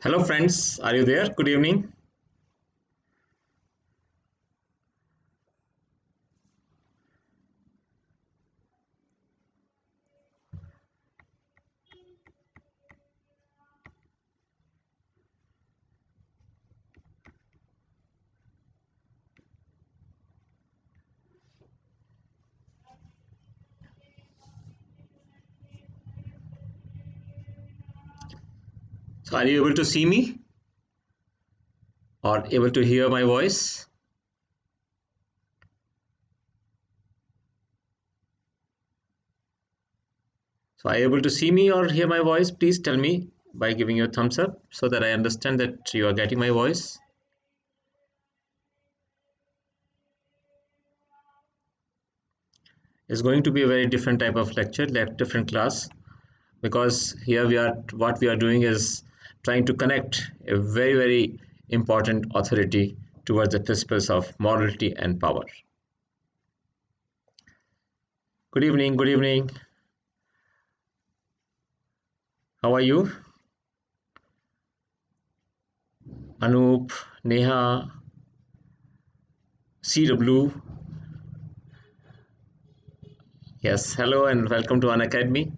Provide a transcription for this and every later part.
Hello friends, are you there? Good evening. So are you able to see me or able to hear my voice? So are you able to see me or hear my voice? Please tell me by giving your thumbs up so that I understand that you are getting my voice. It's going to be a very different type of lecture, like different class, because here what we are doing is trying to connect a very important authority towards the principles of morality and power. Good evening, good evening. How are you? Anup, Neha, CW. Yes, hello and welcome to Unacademy.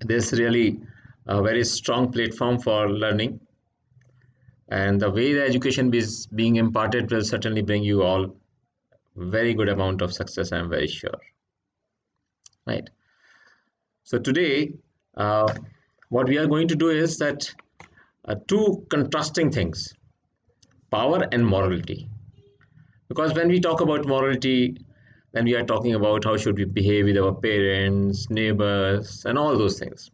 This is really a very strong platform for learning, and the way the education is being imparted will certainly bring you all very good amount of success. I'm very sure. Right. So today, uh, what we are going to do is that two contrasting things: power and morality. Because when we talk about morality, then we are talking about how should we behave with our parents, neighbors, and all those things.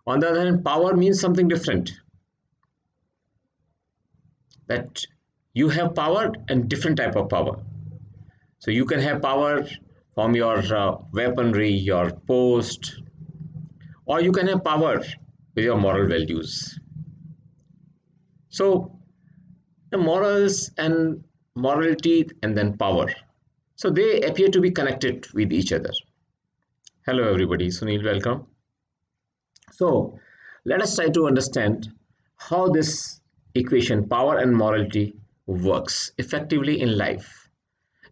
On the other hand, power means something different. That you have power and different type of power. So you can have power from your weaponry, your post, or you can have power with your moral values. So the morals and morality and then power. So they appear to be connected with each other. Hello everybody, Sunil, welcome. So let us try to understand how this equation, power and morality, works effectively in life,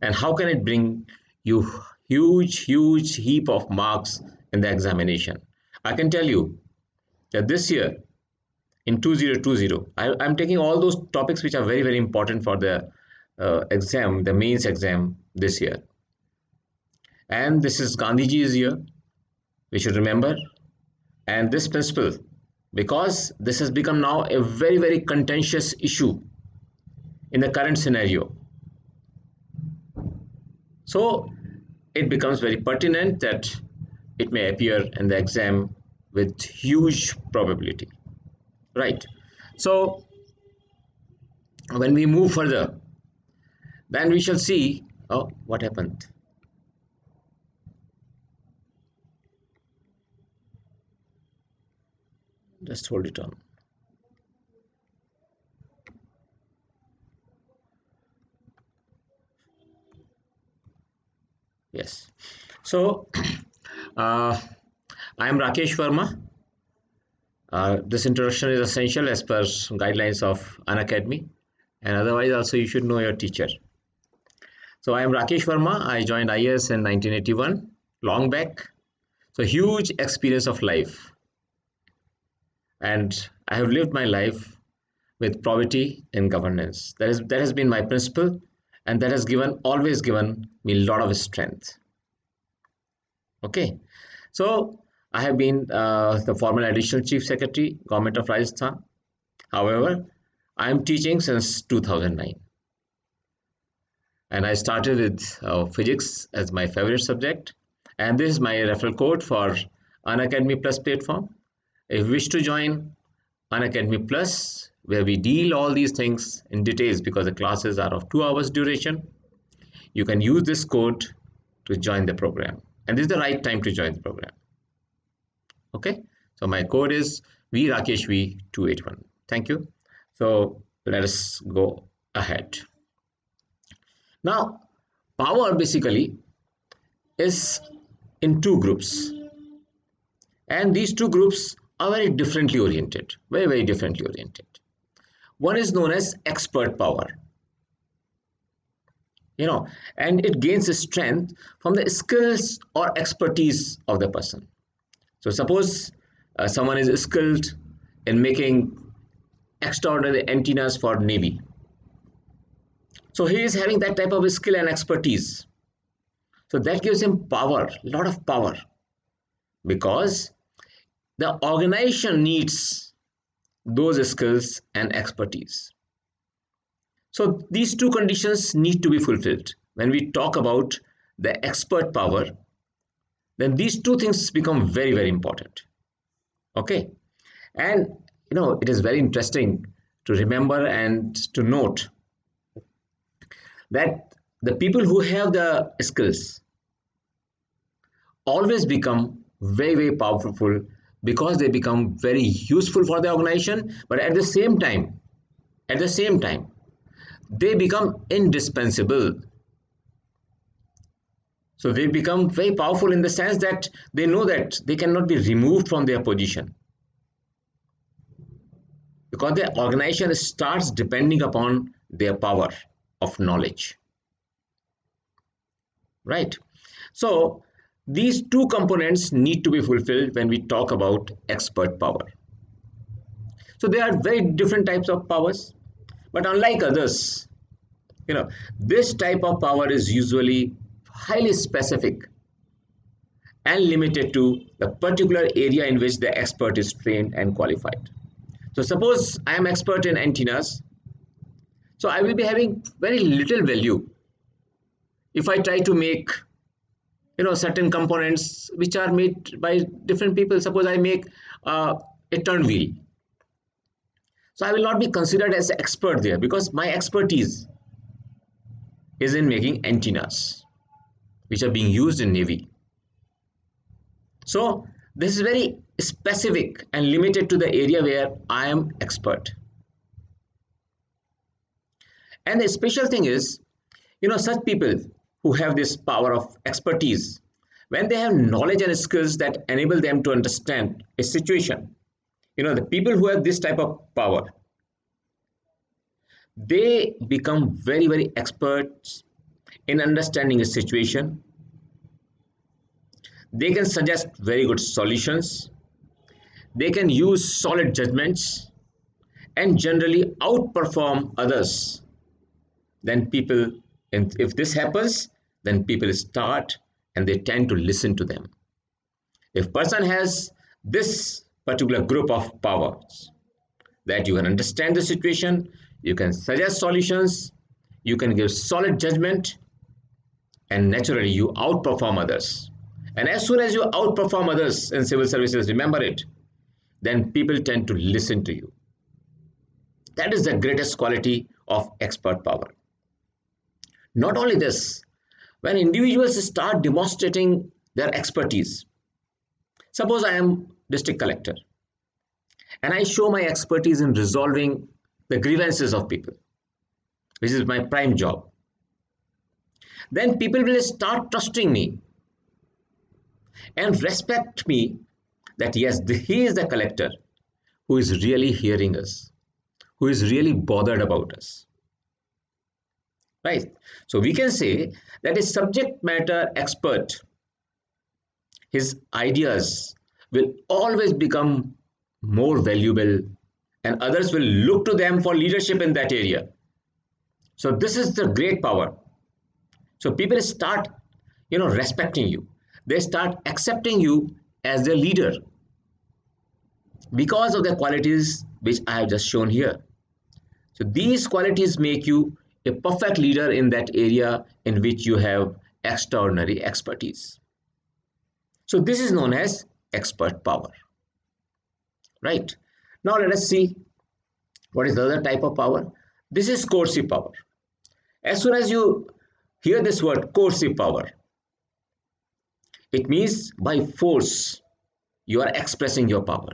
and how can it bring you huge heap of marks in the examination. I can tell you that this year in 2020, I'm taking all those topics which are very important for the exam, the mains exam this year. And this is Gandhiji's year, we should remember. And this principle, because this has become now a very contentious issue in the current scenario, so it becomes very pertinent that it may appear in the exam with huge probability, right? So when we move further, then we shall see, oh, what happened. Just hold it on. Yes. So I am Rakesh Verma. This introduction is essential as per guidelines of Unacademy, and otherwise also you should know your teacher. So I am Rakesh Verma. I joined IAS in 1981, long back. So huge experience of life, and I have lived my life with probity and governance. That has been my principle, and that has always given me a lot of strength. Okay, so I have been the former additional chief secretary, government of Rajasthan. However, I am teaching since 2009, and I started with physics as my favorite subject. And this is my referral code for Unacademy Plus platform. If you wish to join Unacademy Plus, where we deal all these things in details because the classes are of 2 hours duration, you can use this code to join the program. And this is the right time to join the program. Okay, so my code is VRakeshV281. Thank you. So let us go ahead. Now, power basically is in two groups, and these two groups are very differently oriented, very, very differently oriented. One is known as expert power, you know, and it gains strength from the skills or expertise of the person. So suppose someone is skilled in making extraordinary antennas for Navy. So he is having that type of skill and expertise. So that gives him power, a lot of power, because the organization needs those skills and expertise. So these two conditions need to be fulfilled. When we talk about the expert power, then these two things become very, very important. Okay. And it is very interesting to remember and to note that the people who have the skills always become very, very powerful because they become very useful for the organization, but at the same time they become indispensable. So they become very powerful in the sense that they know that they cannot be removed from their position, because the organization starts depending upon their power of knowledge, right? So these two components need to be fulfilled when we talk about expert power. So there are very different types of powers, but unlike others, this type of power is usually highly specific and limited to the particular area in which the expert is trained and qualified. So suppose I am expert in antennas, so I will be having very little value if I try to make certain components which are made by different people. Suppose I make a turn wheel, so I will not be considered as an expert there because my expertise is in making antennas which are being used in Navy. So this is very specific and limited to the area where I am expert. And the special thing is, such people who have this power of expertise, when they have knowledge and skills that enable them to understand a situation, the people who have this type of power, they become very, very experts in understanding a situation. They can suggest very good solutions. They can use solid judgments and generally outperform others. Then people, and if this happens, then people start and they tend to listen to them. If person has this particular group of powers, that you can understand the situation, you can suggest solutions, you can give solid judgment, and naturally you outperform others. And as soon as you outperform others in civil services, remember it, then people tend to listen to you. That is the greatest quality of expert power. Not only this, when individuals start demonstrating their expertise, suppose I am district collector and I show my expertise in resolving the grievances of people, which is my prime job, then people will start trusting me and respect me, that yes, he is the collector who is really hearing us, who is really bothered about us, right? So we can say that a subject matter expert, his ideas will always become more valuable and others will look to them for leadership in that area. So this is the great power. So people start respecting you, they start accepting you as their leader because of the qualities which I have just shown here. So these qualities make you a perfect leader in that area in which you have extraordinary expertise. So this is known as expert power, right? Now let us see what is the other type of power. This is coercive power. As soon as you hear this word coercive power, it means by force you are expressing your power.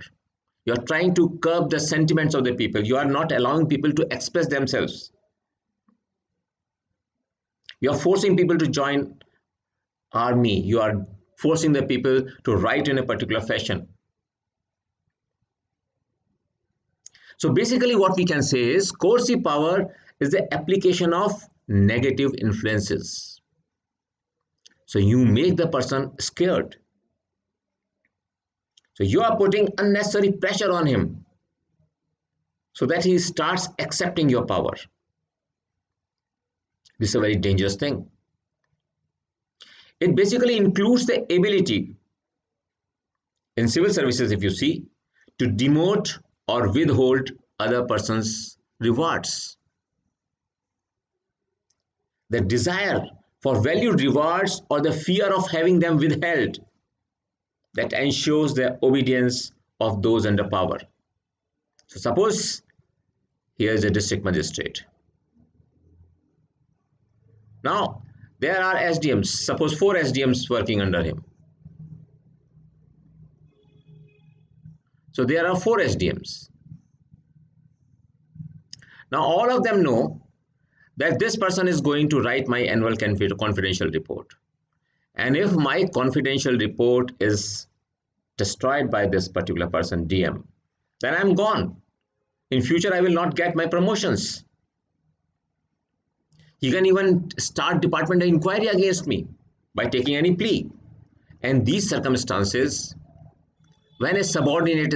You are trying to curb the sentiments of the people. You are not allowing people to express themselves. You are forcing people to join army. You are forcing the people to write in a particular fashion. So basically what we can say is coercive power is the application of negative influences. So you make the person scared. So you are putting unnecessary pressure on him so that he starts accepting your power. This is a very dangerous thing. It basically includes the ability in civil services, if you see, to demote or withhold other person's rewards. The desire for valued rewards or the fear of having them withheld that ensures the obedience of those under power. So suppose here is a district magistrate. Now there are SDMs, suppose 4 SDMs working under him. So there are 4 SDMs. Now all of them know that this person is going to write my annual confidential report. And if my confidential report is destroyed by this particular person, DM, then I'm gone. In future, I will not get my promotions. He can even start departmental inquiry against me by taking any plea. And these circumstances, when a subordinate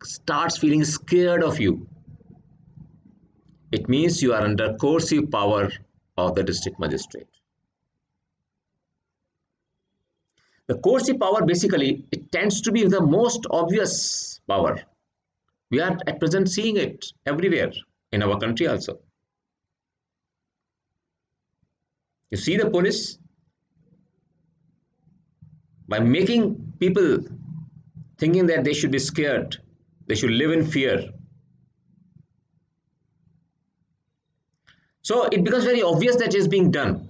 starts feeling scared of you, it means you are under coercive power of the district magistrate. The coercive power basically, it tends to be the most obvious power. We are at present seeing it everywhere in our country also. You see the police, by making people thinking that they should be scared, they should live in fear. So it becomes very obvious that it is being done.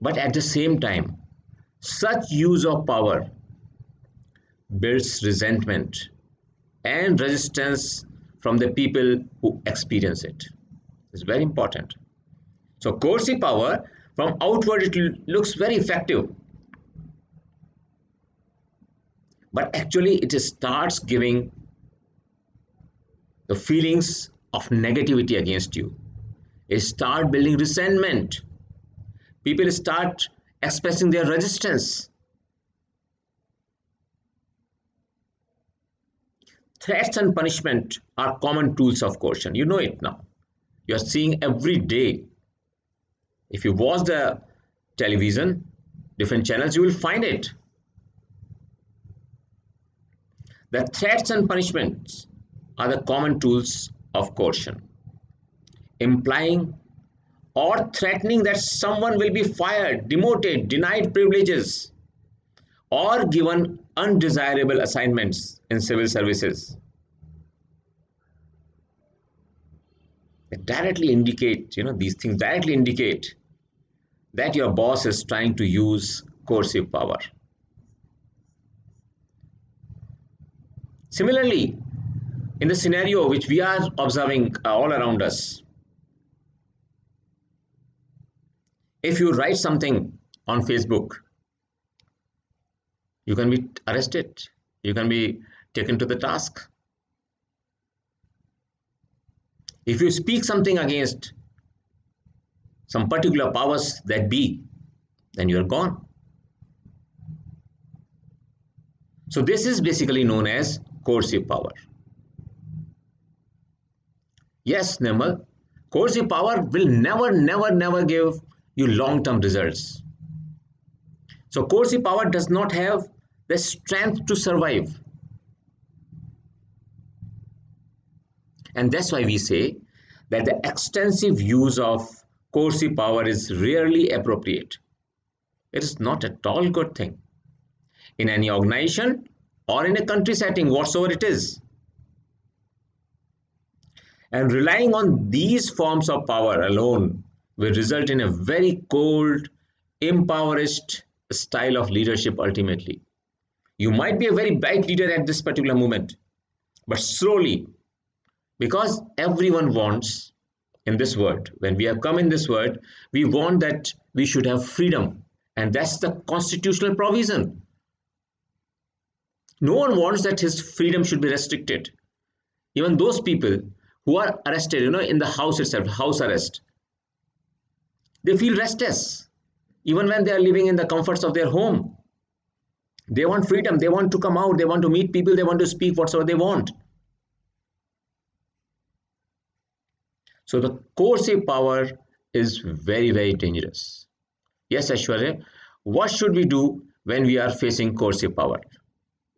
But at the same time, such use of power builds resentment and resistance from the people who experience it. It's very important. So coercive power, from outward it looks very effective, but actually it starts giving the feelings of negativity against you. It starts building resentment. People start expressing their resistance. Threats and punishment are common tools of coercion. You know it now. You are seeing every day. If you watch the television, different channels, you will find it. The threats and punishments are the common tools of coercion, implying or threatening that someone will be fired, demoted, denied privileges, or given undesirable assignments in civil services. They directly indicate, these things directly indicate that your boss is trying to use coercive power. Similarly, in the scenario which we are observing all around us, if you write something on Facebook, you can be arrested, you can be taken to the task. If you speak something against some particular powers that be, then you are gone. So this is basically known as coercive power. Yes, Nirmal, coercive power will never give you long-term results. So coercive power does not have the strength to survive. And that's why we say that the extensive use of coercive power is rarely appropriate. It is not at all good thing in any organization or in a country setting whatsoever it is. And relying on these forms of power alone will result in a very cold, impoverished style of leadership ultimately. You might be a very bright leader at this particular moment, but slowly, because everyone wants in this world, when we have come in this world, we want that we should have freedom, and that's the constitutional provision. No one wants that his freedom should be restricted. Even those people who are arrested, in the house itself, house arrest, they feel restless even when they are living in the comforts of their home. They want freedom, they want to come out, they want to meet people, they want to speak whatsoever they want. So the coercive power is very, very dangerous. Yes, Aishwarya, what should we do when we are facing coercive power?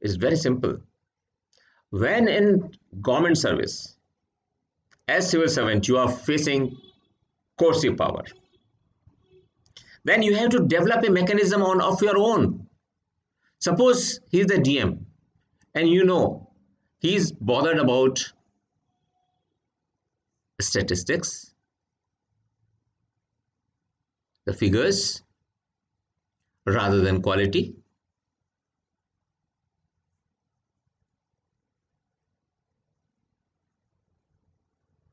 It's very simple. When in government service, as civil servant, you are facing coercive power, then you have to develop a mechanism of your own. Suppose he's the DM and he's bothered about statistics, the figures, rather than quality.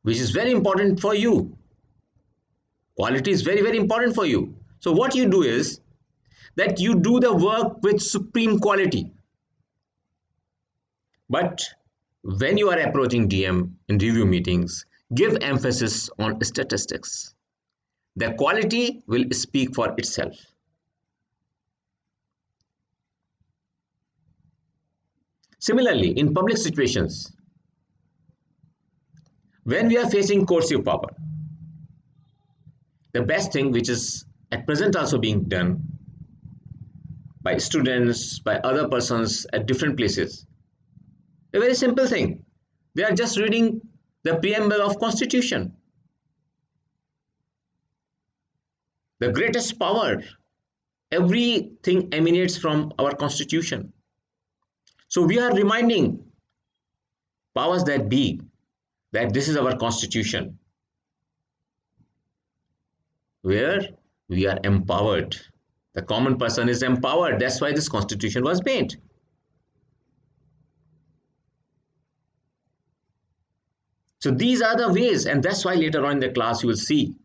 Which is very important for you. Quality is very, very important for you. So what you do is that you do the work with supreme quality. But when you are approaching DM in review meetings, give emphasis on statistics. The quality will speak for itself. Similarly, in public situations, when we are facing coercive power, the best thing which is at present also being done by students, by other persons at different places, a very simple thing. They are just reading the preamble of Constitution. The greatest power, everything emanates from our Constitution. So we are reminding powers that be that this is our Constitution, where we are empowered. The common person is empowered. That's why this Constitution was made. So these are the ways, and that's why later on in the class you will see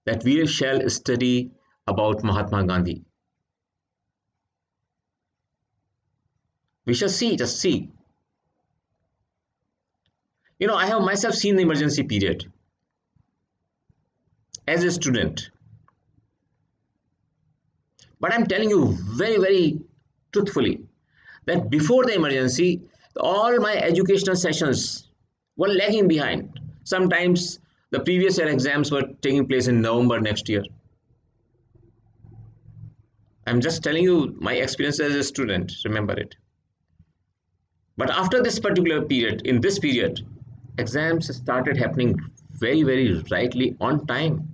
that we shall study about Mahatma Gandhi. We shall see, just see. I have myself seen the emergency period as a student. But I'm telling you very, very truthfully that before the emergency, all my educational sessions were lagging behind. Sometimes the previous year exams were taking place in November next year. I'm just telling you my experience as a student, remember it. But after this particular period, in this period, exams started happening very, very rightly on time.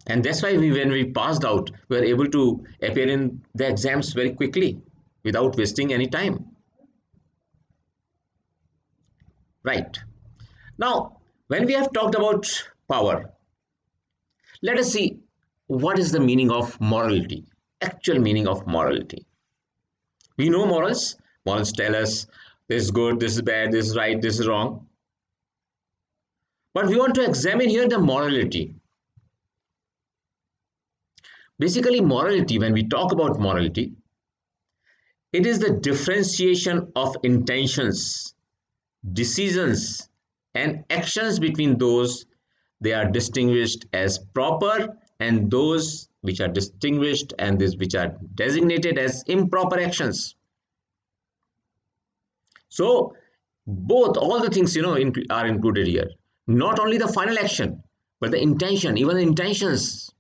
And that's why when we passed out, we were able to appear in the exams very quickly without wasting any time. Right. Now, when we have talked about power, let us see what is the meaning of morality, actual meaning of morality. We know morals. Morals tell us this is good, this is bad, this is right, this is wrong. But we want to examine here the morality. Basically, morality, when we talk about morality, it is the differentiation of intentions, decisions, and actions between those they are distinguished as proper and those which are distinguished and these which are designated as improper actions. So both, all the things are included here. Not only the final action, but the intention, even the intentions.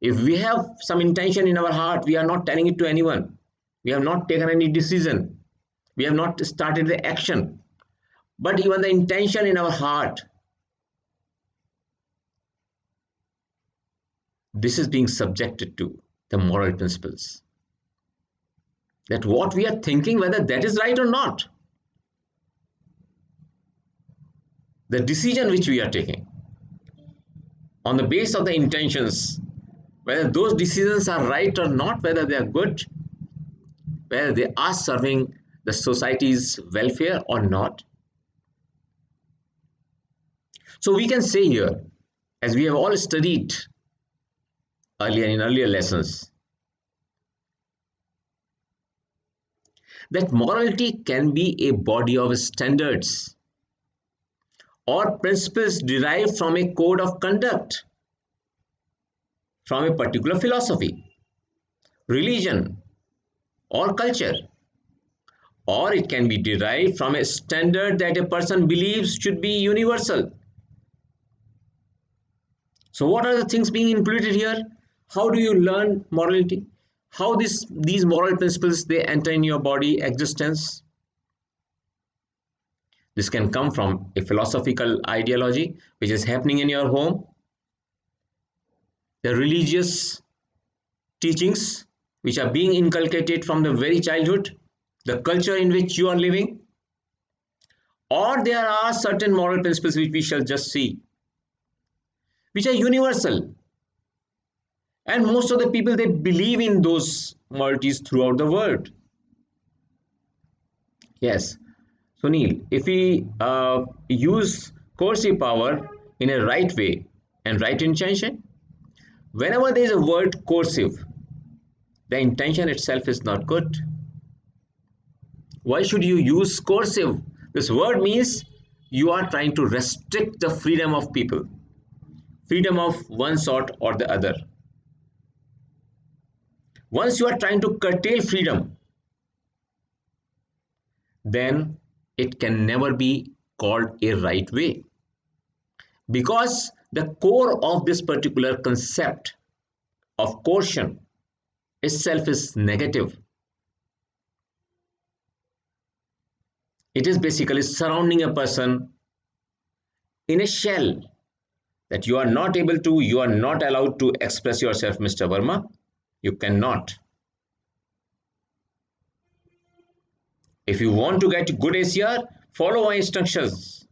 If we have some intention in our heart, we are not telling it to anyone. We have not taken any decision. We have not started the action. But even the intention in our heart, this is being subjected to the moral principles. That what we are thinking, whether that is right or not. The decision which we are taking on the basis of the intentions, whether those decisions are right or not, whether they are good, whether they are serving the society's welfare or not. So we can say here, as we have all studied earlier in earlier lessons, that morality can be a body of standards or principles derived from a code of conduct, from a particular philosophy, religion, or culture, or it can be derived from a standard that a person believes should be universal. So what are the things being included here? How do you learn morality? How these moral principles they enter in your body existence? This can come from a philosophical ideology which is happening in your home, the religious teachings which are being inculcated from the very childhood, the culture in which you are living, or there are certain moral principles which we shall just see, which are universal. And most of the people, they believe in those moralities throughout the world. Yes. Sunil, if we use coercive power in a right way and right intention, whenever there is a word coercive, the intention itself is not good. Why should you use coercive? This word means you are trying to restrict the freedom of people, freedom of one sort or the other. Once you are trying to curtail freedom, then it can never be called a right way, because the core of this particular concept of coercion itself is negative. It is basically surrounding a person in a shell that you are not able to, you are not allowed to express yourself, Mr. Verma. You cannot. If you want to get good ACR, follow my instructions.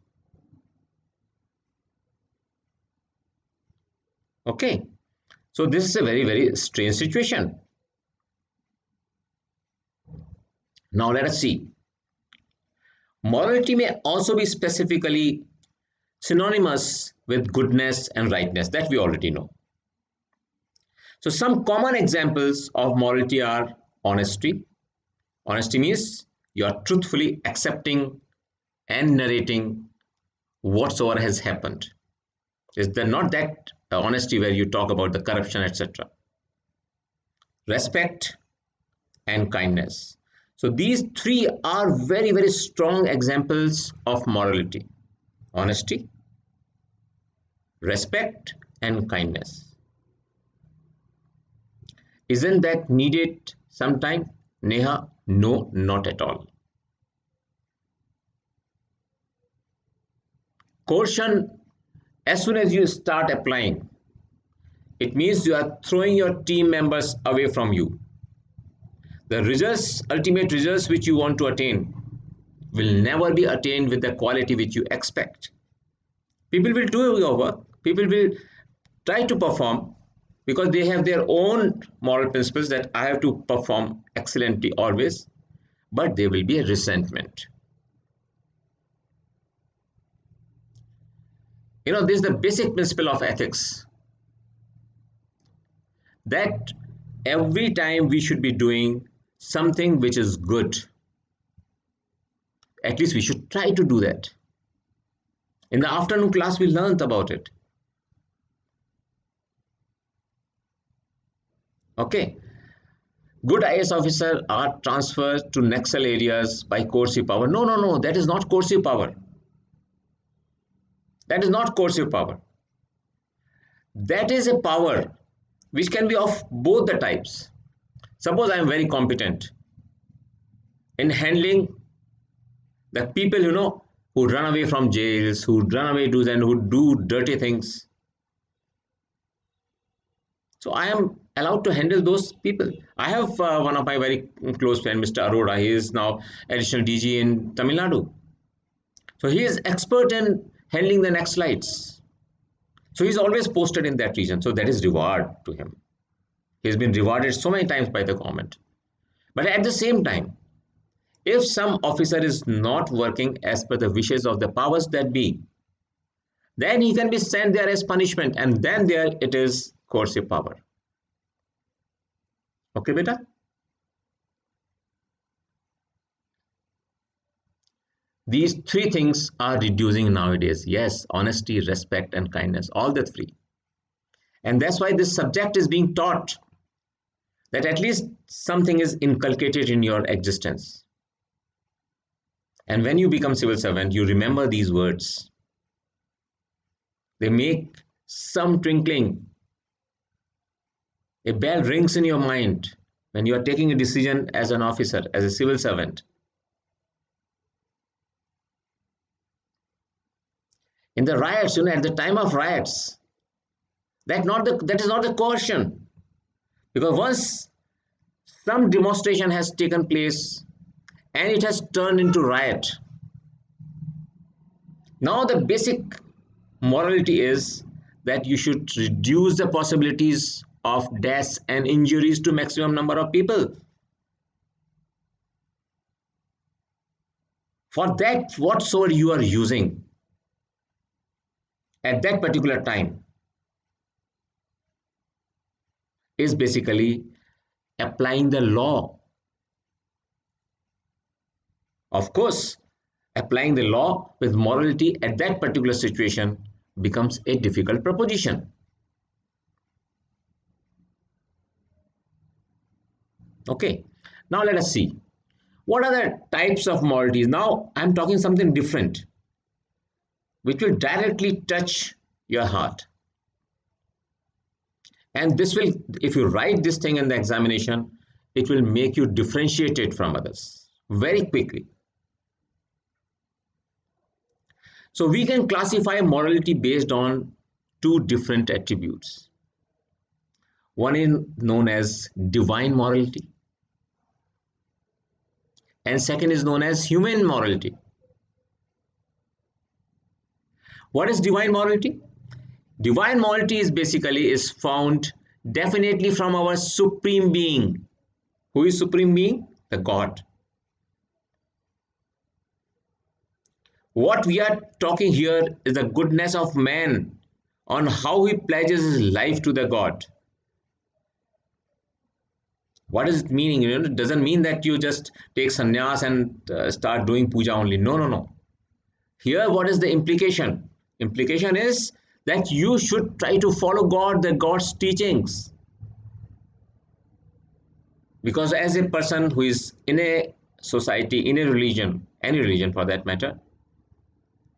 Okay. So this is a very, very strange situation. Now let us see. Morality may also be specifically synonymous with goodness and rightness, that we already know. So some common examples of morality are honesty. Honesty means you are truthfully accepting and narrating whatsoever has happened. Is there not that honesty where you talk about the corruption, etc.? Respect and kindness. So these three are very, very strong examples of morality: honesty, respect, and kindness. Isn't that needed sometime, Neha? No, not at all. Coercion, as soon as you start applying, it means you are throwing your team members away from you. The results, ultimate results which you want to attain, will never be attained with the quality which you expect. People will do your work, people will try to perform because they have their own moral principles that I have to perform excellently always, but there will be a resentment. This is the basic principle of ethics, that every time we should be doing something which is good. At least we should try to do that. In the afternoon class, we learned about it. Okay. Good IAS officers are transferred to Naxal areas by coercive power. No, no, no. That is not coercive power. That is not coercive power. That is a power which can be of both the types. Suppose I am very competent in handling the people, who run away from jails, who run away to and who do dirty things. So I am allowed to handle those people. I have one of my very close friends, Mr. Arora. He is now additional DG in Tamil Nadu. So he is expert in handling the Naxalites. So he's always posted in that region. So that is reward to him. He's been rewarded so many times by the government. But at the same time, if some officer is not working as per the wishes of the powers that be, then he can be sent there as punishment, and then there it is coercive power. Okay, beta? These three things are reducing nowadays. Yes, honesty, respect, and kindness, all the three. And that's why this subject is being taught, that at least something is inculcated in your existence. And when you become civil servant, you remember these words. They make some twinkling. A bell rings in your mind when you are taking a decision as an officer, as a civil servant. In the riots, at the time of riots, that is not the coercion. Because once some demonstration has taken place and it has turned into riot, now the basic morality is that you should reduce the possibilities of deaths and injuries to maximum number of people. For that, what sword you are using at that particular time is basically applying the law. Of course, applying the law with morality at that particular situation becomes a difficult proposition. Okay, now let us see. What are the types of moralities? Now I'm talking something different, which will directly touch your heart. And this will, if you write this thing in the examination, it will make you differentiated from others very quickly. So we can classify morality based on two different attributes. One is known as divine morality, and second is known as human morality. What is divine morality? Divine morality is found definitely from our supreme being. Who is supreme being? The God. What we are talking here is the goodness of man, on how he pledges his life to the God. What is it meaning? It doesn't mean that you just take sannyas and start doing puja only. No, no, no. Here, what is the implication? Implication is that you should try to follow God's teachings. Because as a person who is in a society, in a religion, any religion for that matter,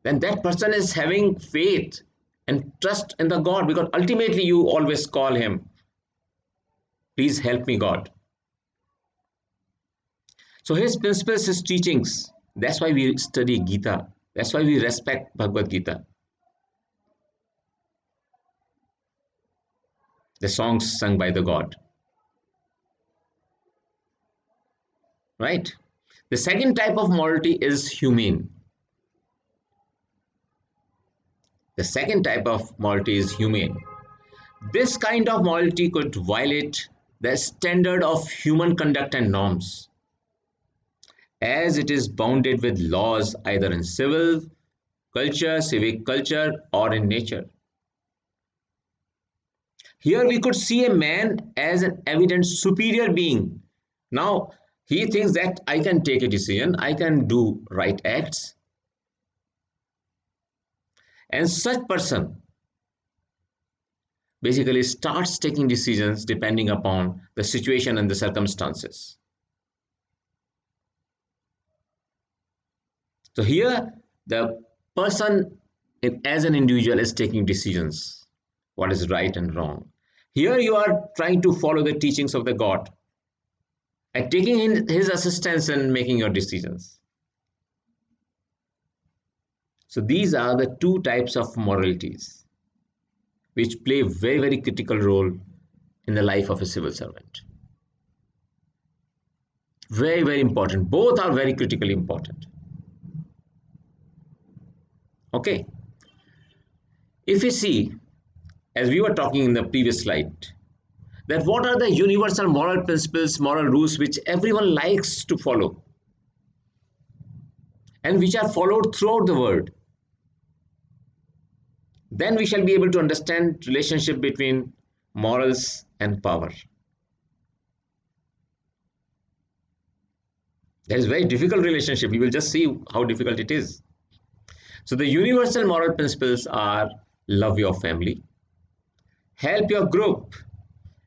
then that person is having faith and trust in the God, because ultimately you always call him, please help me, God. So his principles, his teachings, that's why we study Gita. That's why we respect Bhagavad Gita. The songs sung by the God. Right? The second type of morality is humane. The second type of morality is humane. This kind of morality could violate the standard of human conduct and norms, as it is bounded with laws either in civil culture, civic culture, or in nature. Here we could see a man as an evident superior being. Now he thinks that I can take a decision, I can do right acts, and such person basically starts taking decisions depending upon the situation and the circumstances. So here the person as an individual is taking decisions, what is right and wrong. Here you are trying to follow the teachings of the God and taking in his assistance in making your decisions. So these are the two types of moralities which play a very, very critical role in the life of a civil servant. Very, very important. Both are very critically important. Okay. If we see, as we were talking in the previous slide, that what are the universal moral principles, moral rules which everyone likes to follow and which are followed throughout the world, then we shall be able to understand relationship between morals and power. That is very difficult relationship. You will just see how difficult it is. So the universal moral principles are: love your family, help your group.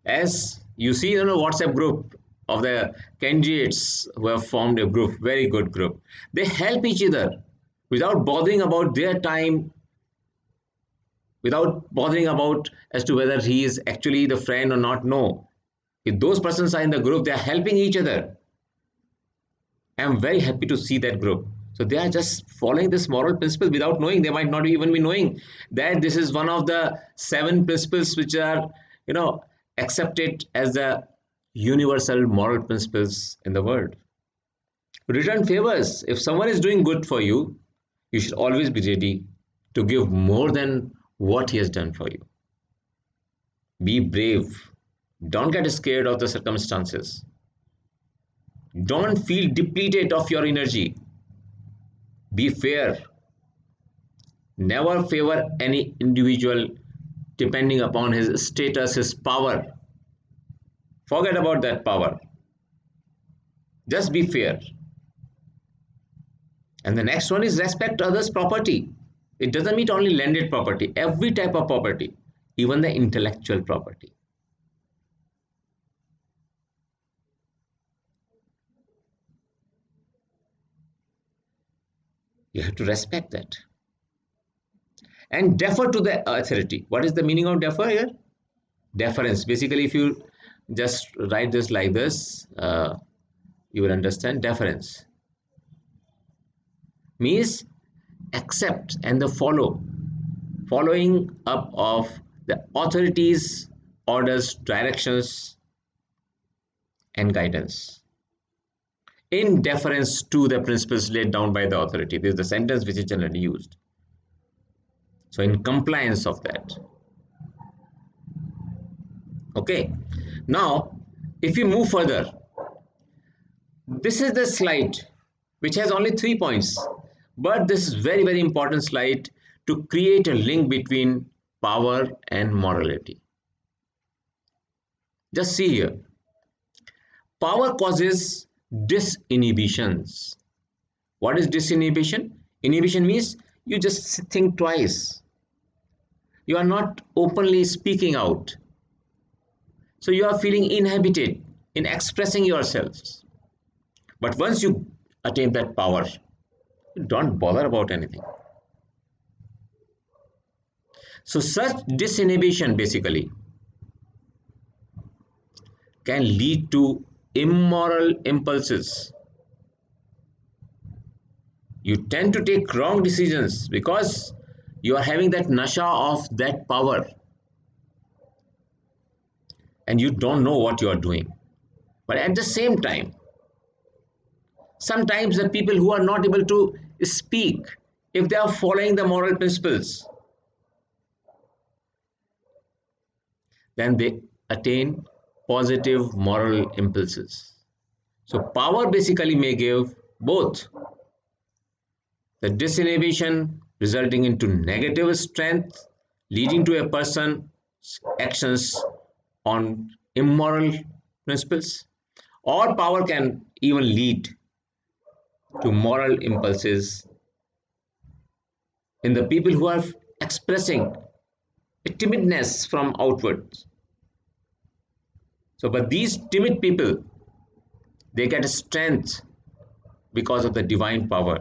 As you see in a WhatsApp group of the candidates who have formed a group, very good group, they help each other without bothering about their time, without bothering about as to whether he is actually the friend or not. No, if those persons are in the group, they are helping each other. I'm very happy to see that group. So they are just following this moral principle without knowing. They might not even be knowing that this is one of the 7 principles which are, accepted as the universal moral principles in the world. Return favors. If someone is doing good for you, you should always be ready to give more than what he has done for you. Be brave. Don't get scared of the circumstances. Don't feel depleted of your energy. Be fair. Never favor any individual depending upon his status, his power. Forget about that power. Just be fair. And the next one is respect others' property. It doesn't mean only landed property, every type of property, even the intellectual property. You have to respect that. And defer to the authority. What is the meaning of defer here? Deference. Basically, if you just write this like this, you will understand. Deference means accept and the following up of the authorities, orders, directions, and guidance in deference to the principles laid down by the authority. This is the sentence which is generally used. So in compliance of that. Okay, now if you move further, this is the slide which has only 3 points, but this is very, very important slide to create a link between power and morality. Just see here. Power causes disinhibitions. What is disinhibition? Inhibition means you just think twice. You are not openly speaking out. So you are feeling inhibited in expressing yourselves. But once you attain that power, don't bother about anything. So such disinhibition basically can lead to immoral impulses. You tend to take wrong decisions because you are having that nasha of that power and you don't know what you are doing. But at the same time, sometimes the people who are not able to speak, if they are following the moral principles, then they attain positive moral impulses. So power basically may give both the disinhibition resulting into negative strength, leading to a person's actions on immoral principles, or power can even lead to moral impulses in the people who are expressing a timidness from outwards. So, but these timid people, they get strength because of the divine power.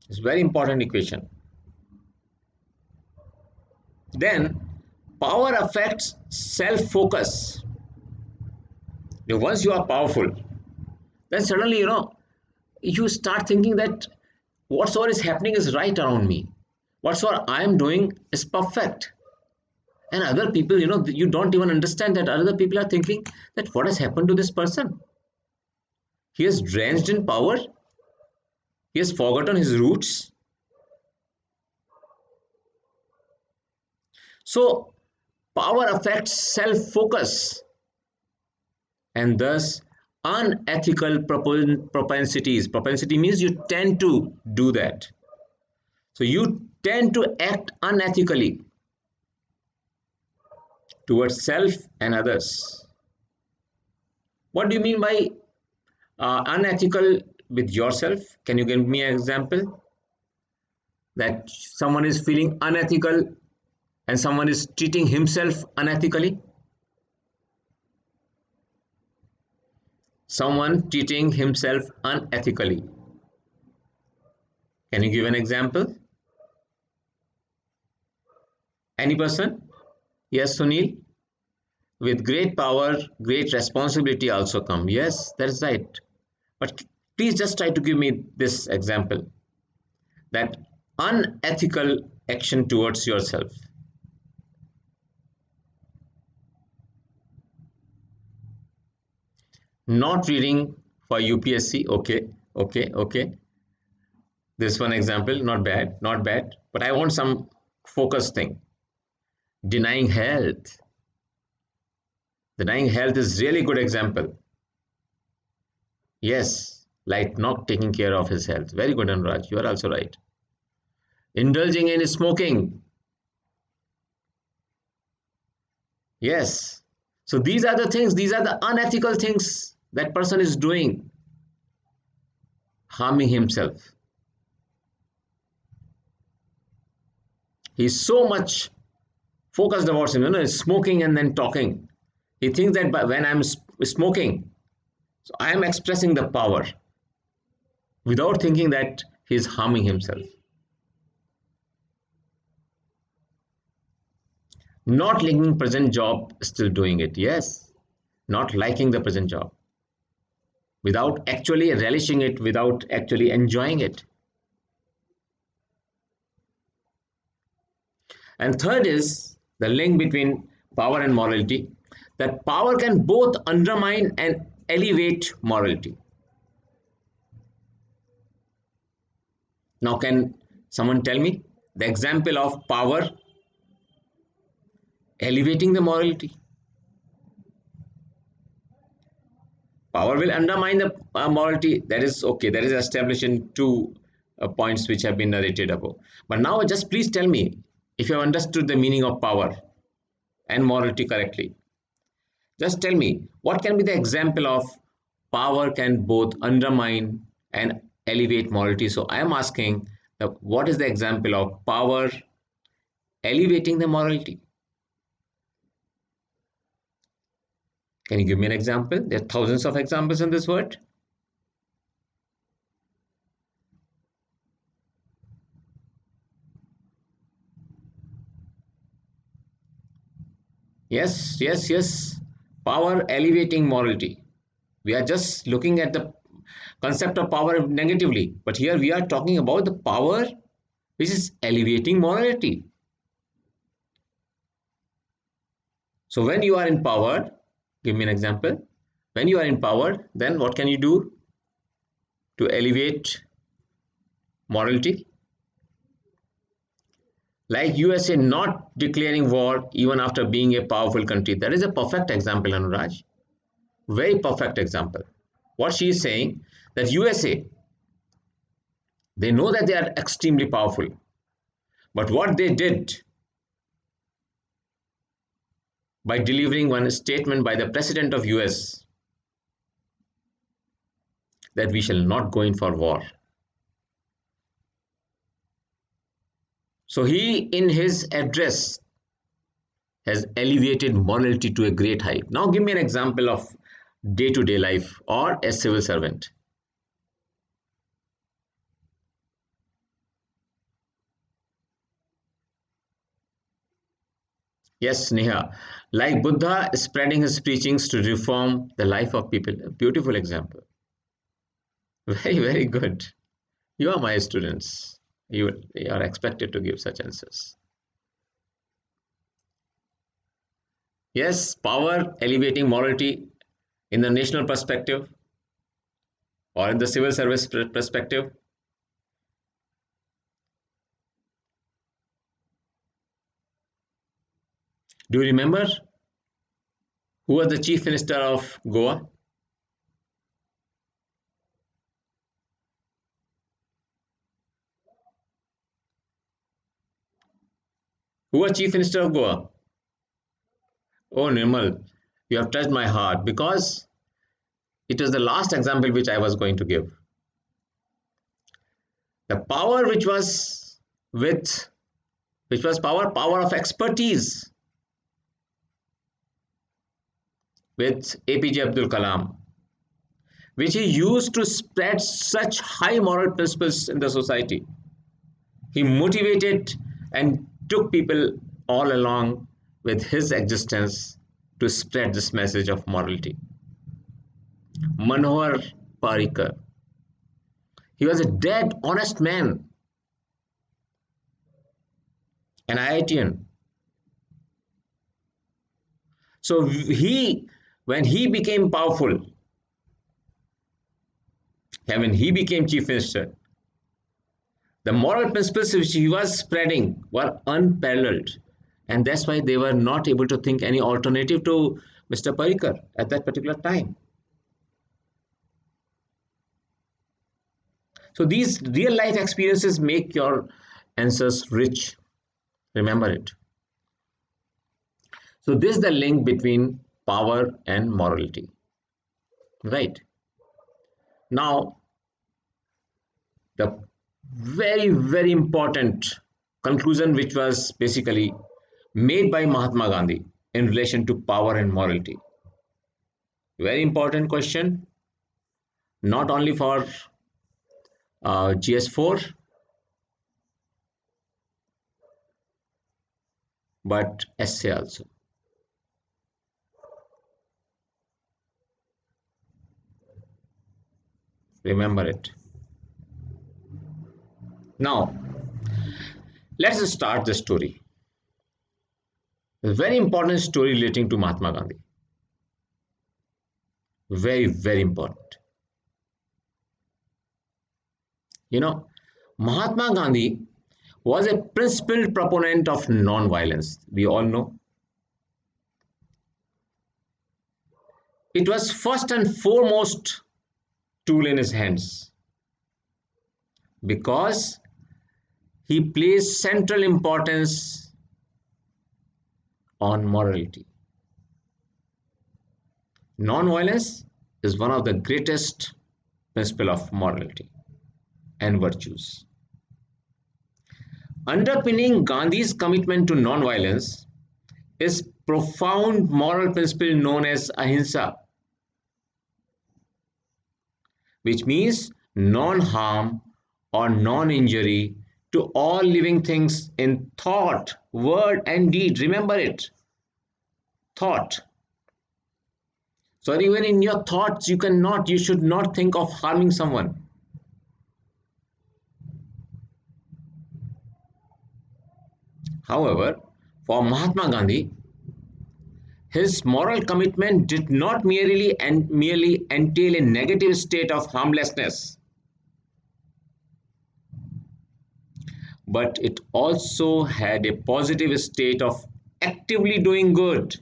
It's a very important equation. Then, power affects self-focus. Once you are powerful, then suddenly, you start thinking that whatsoever is happening is right around me. Whatsoever I am doing is perfect. And other people, you don't even understand that other people are thinking that what has happened to this person? He is drenched in power. He has forgotten his roots. So, power affects self-focus and thus unethical propensities. Propensity means you tend to do that. So, you tend to act unethically towards self and others. What do you mean by Unethical with yourself. Can you give me an example that someone is feeling unethical and someone is treating himself unethically? Someone treating himself unethically. Can you give an example? Any person? Yes, Sunil. With great power, great responsibility also come. Yes, that's right. But please just try to give me this example, that unethical action towards yourself. Not reading for UPSC. Okay, okay, okay. This one example, not bad, not bad. But I want some focus thing. Denying health. Denying health is really good example. Yes, like not taking care of his health. Very good, Anuraj. You are also right. Indulging in smoking. Yes. So these are the things, these are the unethical things that person is doing, harming himself. He's so much focused about smoking and then talking. He thinks that when I'm smoking, so I am expressing the power without thinking that he's harming himself. Not liking present job, still doing it. Yes. Not liking the present job without actually relishing it, without actually enjoying it. And third is the link between power and morality, that power can both undermine and elevate morality. Now, can someone tell me the example of power elevating the morality? Power will undermine the morality. That is okay. That is established in two points which have been narrated above. But now, just please tell me if you have understood the meaning of power and morality correctly. Just tell me what can be the example of power can both undermine and elevate morality. So I am asking what is the example of power elevating the morality? Can you give me an example? There are thousands of examples in this word. Yes, yes, yes. Power elevating morality. We are just looking at the concept of power negatively, but here we are talking about the power which is elevating morality. So when you are in power, give me an example. When you are in power, then what can you do to elevate morality? Like USA not declaring war even after being a powerful country. That is a perfect example, Anuraj. Very perfect example. What she is saying, that USA, they know that they are extremely powerful. But what they did by delivering one statement by the president of US that we shall not go in for war. So he, in his address, has elevated morality to a great height. Now give me an example of day-to-day life or a civil servant. Yes, Neha. Like Buddha spreading his preachings to reform the life of people. A beautiful example. Very, very good. You are my students. You are expected to give such answers. Yes, power elevating morality in the national perspective or in the civil service perspective. Do you remember who was the chief minister of Goa? Who was chief minister of Goa? Oh, Nirmal, you have touched my heart because it is the last example which I was going to give. The power which was power of expertise with APJ Abdul Kalam, which he used to spread such high moral principles in the society. He motivated and took people all along with his existence to spread this message of morality. Manohar Parrikar, he was a dead honest man, an IITian. So when he became powerful, and when he became chief minister, the moral principles which he was spreading were unparalleled, and that's why they were not able to think any alternative to Mr. Parrikar at that particular time. So these real life experiences make your answers rich. Remember it. So this is the link between power and morality. Right. Now, the very, very important conclusion which was basically made by Mahatma Gandhi in relation to power and morality. Very important question, not only for GS4, but essay also. Remember it. Now, let's start the story. A very important story relating to Mahatma Gandhi. Very, very important. You know, Mahatma Gandhi was a principled proponent of non-violence. We all know. It was first and foremost tool in his hands because he placed central importance on morality. Non-violence is one of the greatest principles of morality and virtues. Underpinning Gandhi's commitment to non-violence is profound moral principle known as ahimsa, which means non-harm or non-injury to all living things in thought, word and deed. Remember it. Thought. So even in your thoughts, you should not think of harming someone. However, for Mahatma Gandhi, his moral commitment did not merely entail a negative state of harmlessness, but it also had a positive state of actively doing good.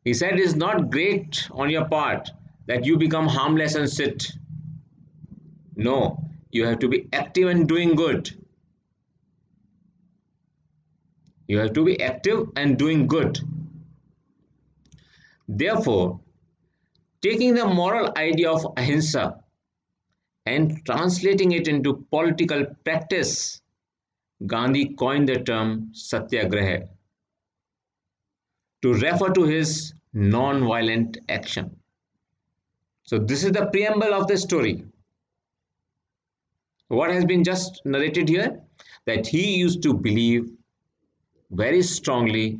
He said it is not great on your part that you become harmless and sit. No, you have to be active and doing good. You have to be active and doing good. Therefore, taking the moral idea of ahimsa and translating it into political practice, Gandhi coined the term satyagraha to refer to his non-violent action. So this is the preamble of the story. What has been just narrated here? That he used to believe very strongly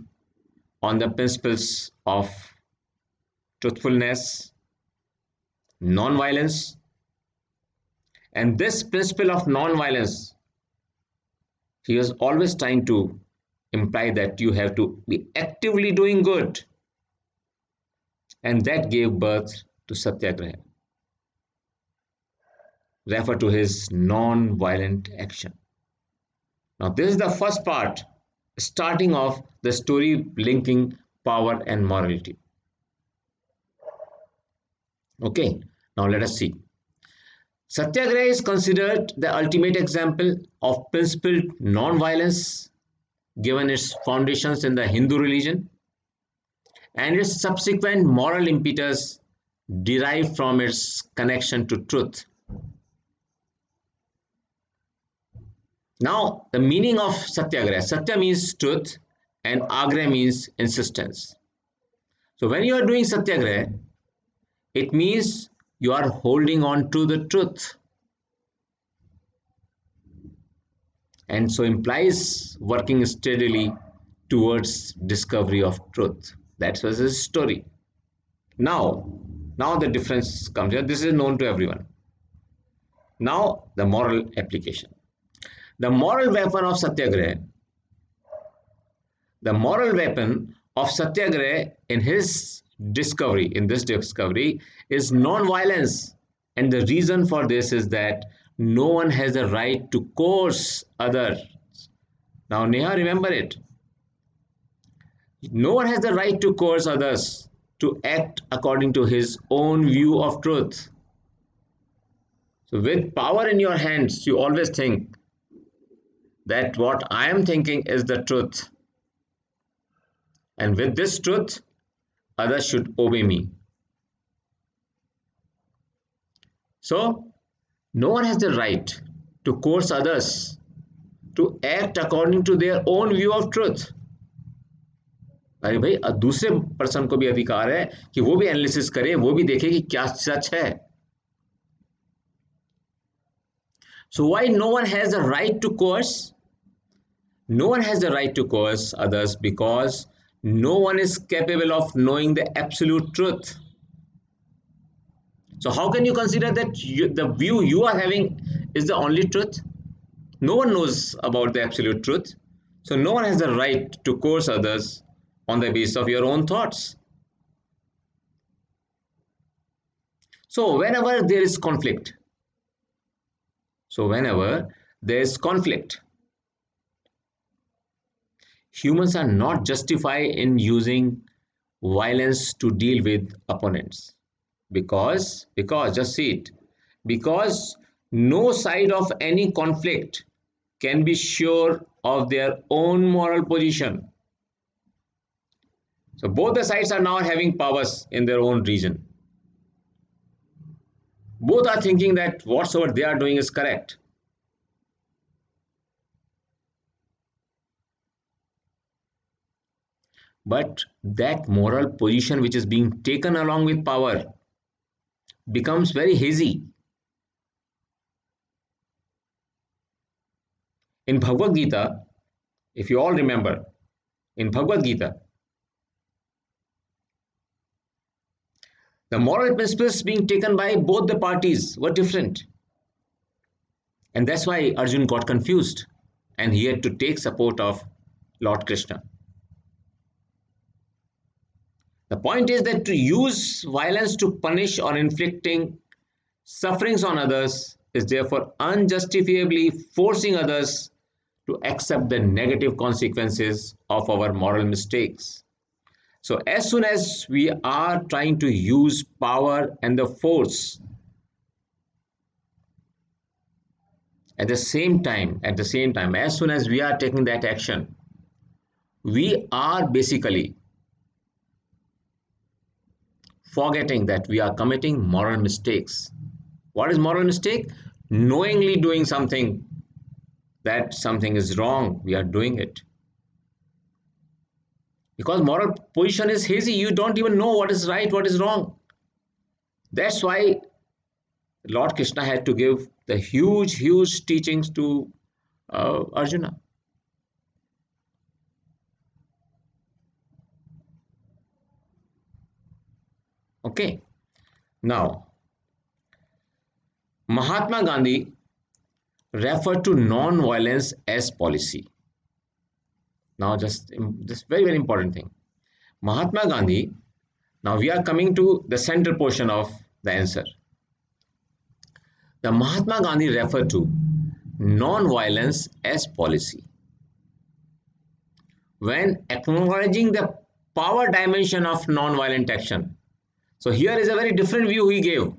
on the principles of truthfulness, non-violence, and this principle of non-violence, he was always trying to imply that you have to be actively doing good, and that gave birth to satyagraha, refer to his non-violent action. Now this is the first part, starting off the story linking power and morality. Okay, now let us see. Satyagraha is considered the ultimate example of principled non-violence, given its foundations in the Hindu religion and its subsequent moral impetus derived from its connection to truth. Now, the meaning of Satyagraha. Satya means truth and Agraha means insistence. So when you are doing Satyagraha, it means you are holding on to the truth. And so implies working steadily towards discovery of truth. That was his story. Now the difference comes here. This is known to everyone. Now the moral application. The moral weapon of Satyagraha. The moral weapon of Satyagraha in this discovery, is non-violence. And the reason for this is that no one has the right to coerce others. Now, Neha, remember it. No one has the right to coerce others to act according to his own view of truth. So, with power in your hands, you always think that what I am thinking is the truth. And with this truth, others should obey me. So, no one has the right to coerce others to act according to their own view of truth. अरे भाई दूसरे person को भी अधिकार है कि वो भी एनालिसिस करे, वो भी देखे कि क्या सच है. So why no one has the right to coerce? No one has the right to coerce others because no one is capable of knowing the absolute truth. So how can you consider that the view you are having is the only truth? No one knows about the absolute truth. So no one has the right to coerce others on the basis of your own thoughts. So whenever there is conflict, humans are not justified in using violence to deal with opponents. Because just see it, because no side of any conflict can be sure of their own moral position. So both the sides are now having powers in their own region. Both are thinking that whatsoever they are doing is correct. But that moral position which is being taken along with power becomes very hazy. In Bhagavad Gita, if you all remember, in Bhagavad Gita, the moral principles being taken by both the parties were different. And that's why Arjun got confused and he had to take support of Lord Krishna. The point is that to use violence to punish or inflicting sufferings on others is therefore unjustifiably forcing others to accept the negative consequences of our moral mistakes. So as soon as we are trying to use power and the force, at the same time, as soon as we are taking that action, we are basically forgetting that we are committing moral mistakes. What is moral mistake? Knowingly doing something, that something is wrong, we are doing it. Because moral position is hazy, you don't even know what is right, what is wrong. That's why Lord Krishna had to give the huge teachings to Arjuna. Okay, now Mahatma Gandhi referred to non-violence as policy. Now just very important thing. Mahatma Gandhi, now we are coming to the central portion of the answer. The Mahatma Gandhi referred to non-violence as policy. When acknowledging the power dimension of non-violent action. So here is a very different view he gave.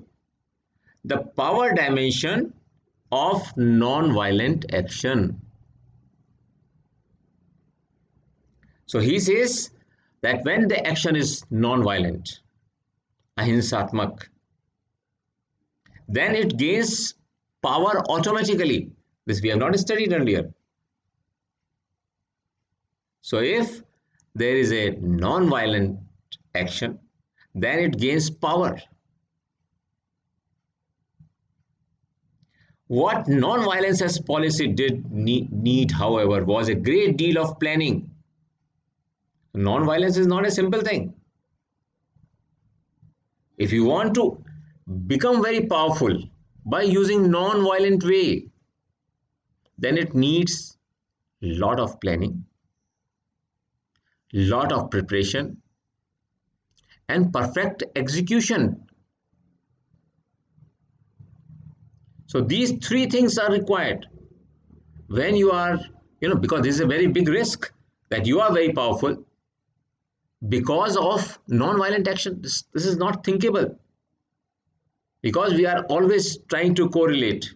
The power dimension of non-violent action. So he says that when the action is non-violent, ahinsatmak, then it gains power automatically. This we have not studied earlier. So if there is a non-violent action, then it gains power. What non-violence as policy did need, however, was a great deal of planning. Non-violence is not a simple thing. If you want to become very powerful by using non-violent way, then it needs lot of planning, lot of preparation, and perfect execution. So these three things are required when you are, because this is a very big risk that you are very powerful because of non-violent action. This is not thinkable, because we are always trying to correlate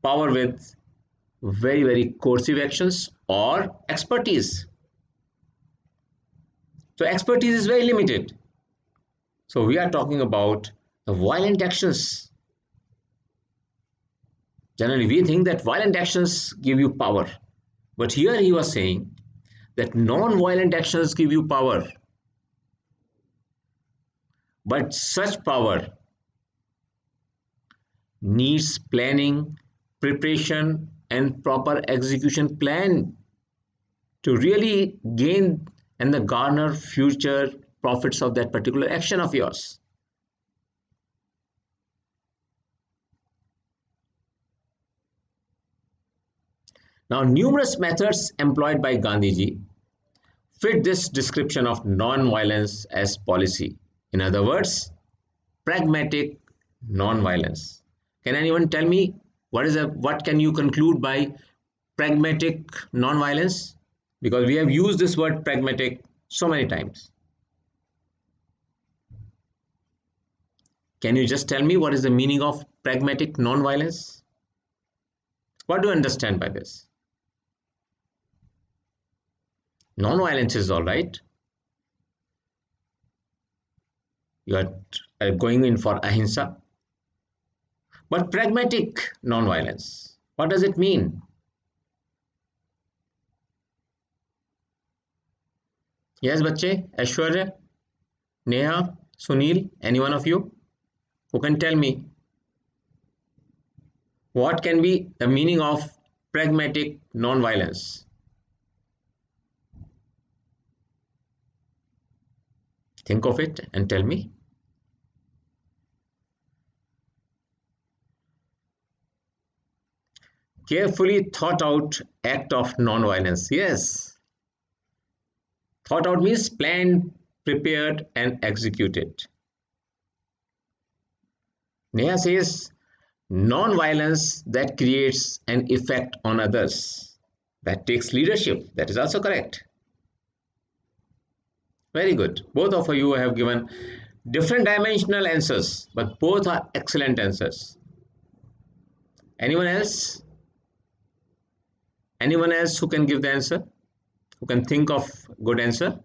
power with very, very coercive actions or expertise. So expertise is very limited. So we are talking about the violent actions. Generally, we think that violent actions give you power. But here he was saying that non-violent actions give you power. But such power needs planning, preparation, and proper execution plan to really gain and the garner future profits of that particular action of yours. Now, numerous methods employed by Gandhiji fit this description of non-violence as policy. In other words, pragmatic non-violence. Can anyone tell me what can you conclude by pragmatic non-violence? Because we have used this word pragmatic so many times. Can you just tell me what is the meaning of pragmatic non-violence? What do you understand by this? Non-violence is all right. You are going in for ahimsa. But pragmatic non-violence, what does it mean? Yes, bache, Aishwarya, Neha, Sunil, any one of you who can tell me what can be the meaning of pragmatic non-violence? Think of it and tell me. Carefully thought out act of non-violence. Yes. Thought out means planned, prepared, and executed. Neha says non-violence that creates an effect on others, that takes leadership. That is also correct. Very good. Both of you have given different dimensional answers, but both are excellent answers. Anyone else? Anyone else who can give the answer? Who can think of good answer?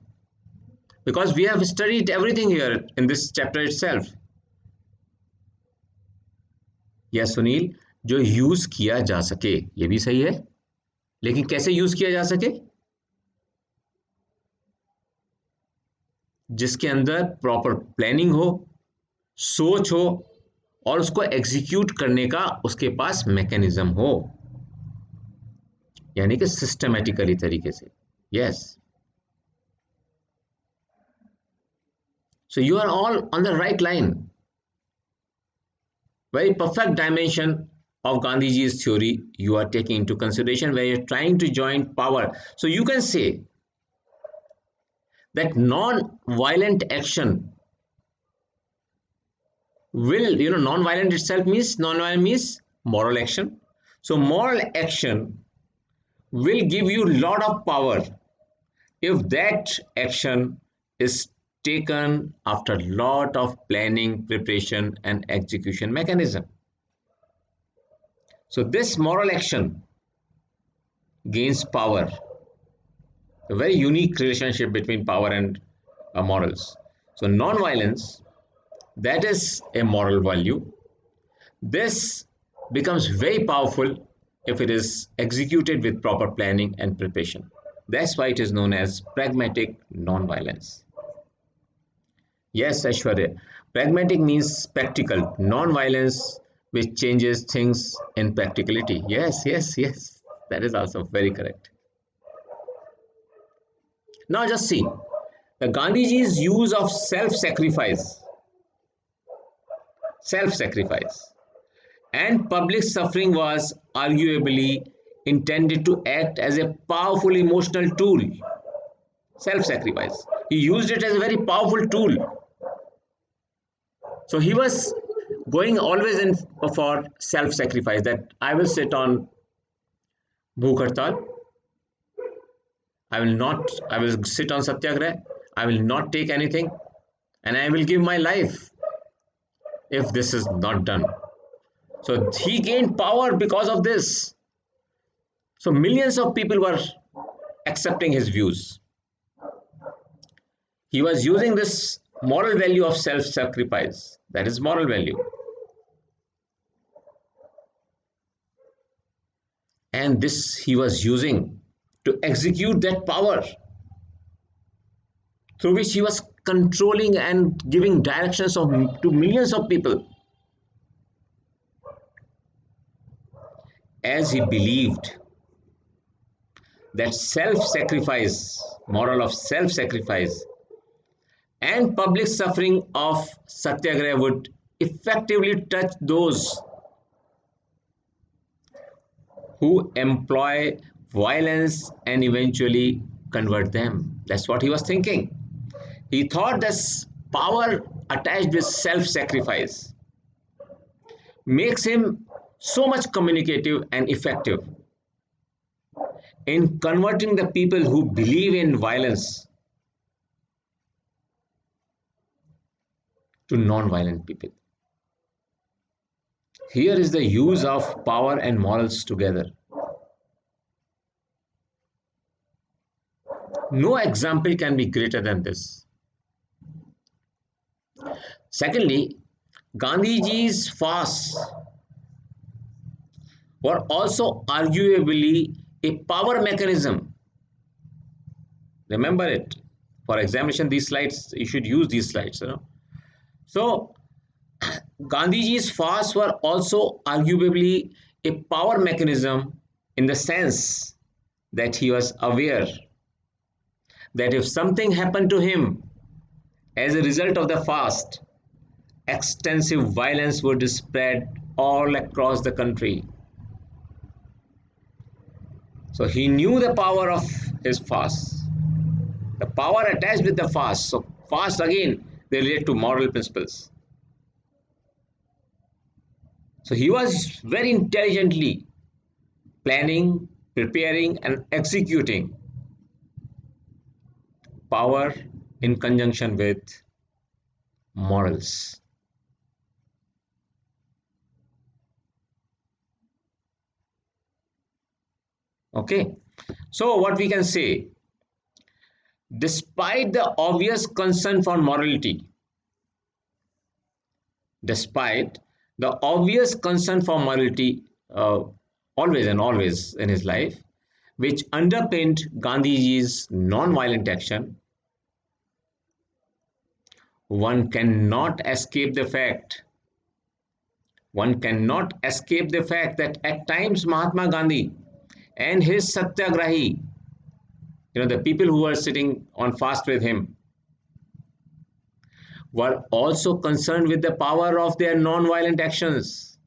Because we have studied everything here in this chapter itself. Yes, Sunil, जो use किया जा सके ये भी सही है, लेकिन कैसे यूज किया जा सके? जिसके अंदर प्रॉपर प्लानिंग हो, सोच हो और उसको एग्जीक्यूट करने का उसके पास मैकेनिज्म हो, यानी कि सिस्टमैटिकली तरीके से. Yes, so you are all on the right line. Very perfect dimension of Gandhiji's theory you are taking into consideration where you're trying to join power. So you can say that non-violent action will, non-violent itself means, non-violent means moral action. So moral action will give you a lot of power if that action is taken after a lot of planning, preparation, and execution mechanism. So this moral action gains power, a very unique relationship between power and morals. So non-violence That is a moral value. This becomes very powerful if it is executed with proper planning and preparation. That's why it is known as pragmatic non-violence. Yes, Ashwarya. Pragmatic means practical, non-violence, which changes things in practicality. Yes, yes, yes. That is also very correct. Now just see the Gandhiji's use of self-sacrifice, and public suffering was arguably intended to act as a powerful emotional tool. Self-sacrifice. He used it as a very powerful tool. So he was going always in for self-sacrifice. That I will sit on Bhuk Hartal. I will not. I will sit on Satyagrah. I will not take anything, and I will give my life if this is not done. So he gained power because of this. So millions of people were accepting his views. He was using this moral value of self-sacrifice. That is moral value. And this he was using to execute that power through which he was controlling and giving directions to millions of people. As he believed that self-sacrifice, moral of self-sacrifice, and public suffering of Satyagraha would effectively touch those who employ violence and eventually convert them. That's what he was thinking. He thought this power attached with self-sacrifice makes him so much communicative and effective in converting the people who believe in violence to non-violent people. Here is the use of power and morals together. No example can be greater than this. Secondly, Gandhiji's fasts were also arguably a power mechanism. Remember it. For examination, these slides, you should use these slides. So, Gandhiji's fasts were also arguably a power mechanism in the sense that he was aware that if something happened to him as a result of the fast, extensive violence would spread all across the country. So he knew the power of his fast, the power attached with the fast. So fast again, they relate to moral principles. So he was very intelligently planning, preparing, and executing power in conjunction with morals. Okay, so what we can say, despite the obvious concern for morality, despite the obvious concern for morality always and always in his life, which underpinned Gandhiji's non-violent action, one cannot escape the fact that at times Mahatma Gandhi and his Satyagrahi, the people who were sitting on fast with him, were also concerned with the power of their non-violent actions.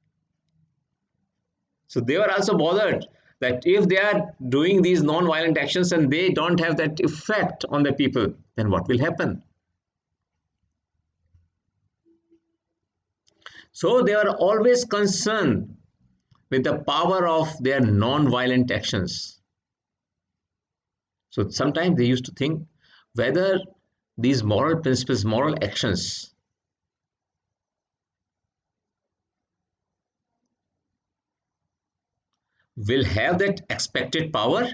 So they were also bothered that if they are doing these non-violent actions and they don't have that effect on the people, then what will happen? So they are always concerned with the power of their non-violent actions. So sometimes they used to think whether these moral principles, moral actions will have that expected power.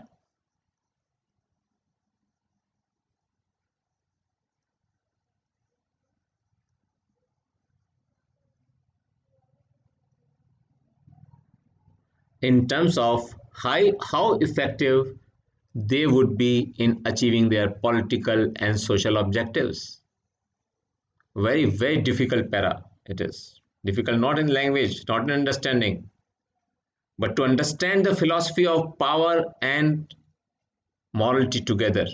in terms of how effective they would be in achieving their political and social objectives. Very, very difficult para it is. Difficult not in language, not in understanding, but to understand the philosophy of power and morality together.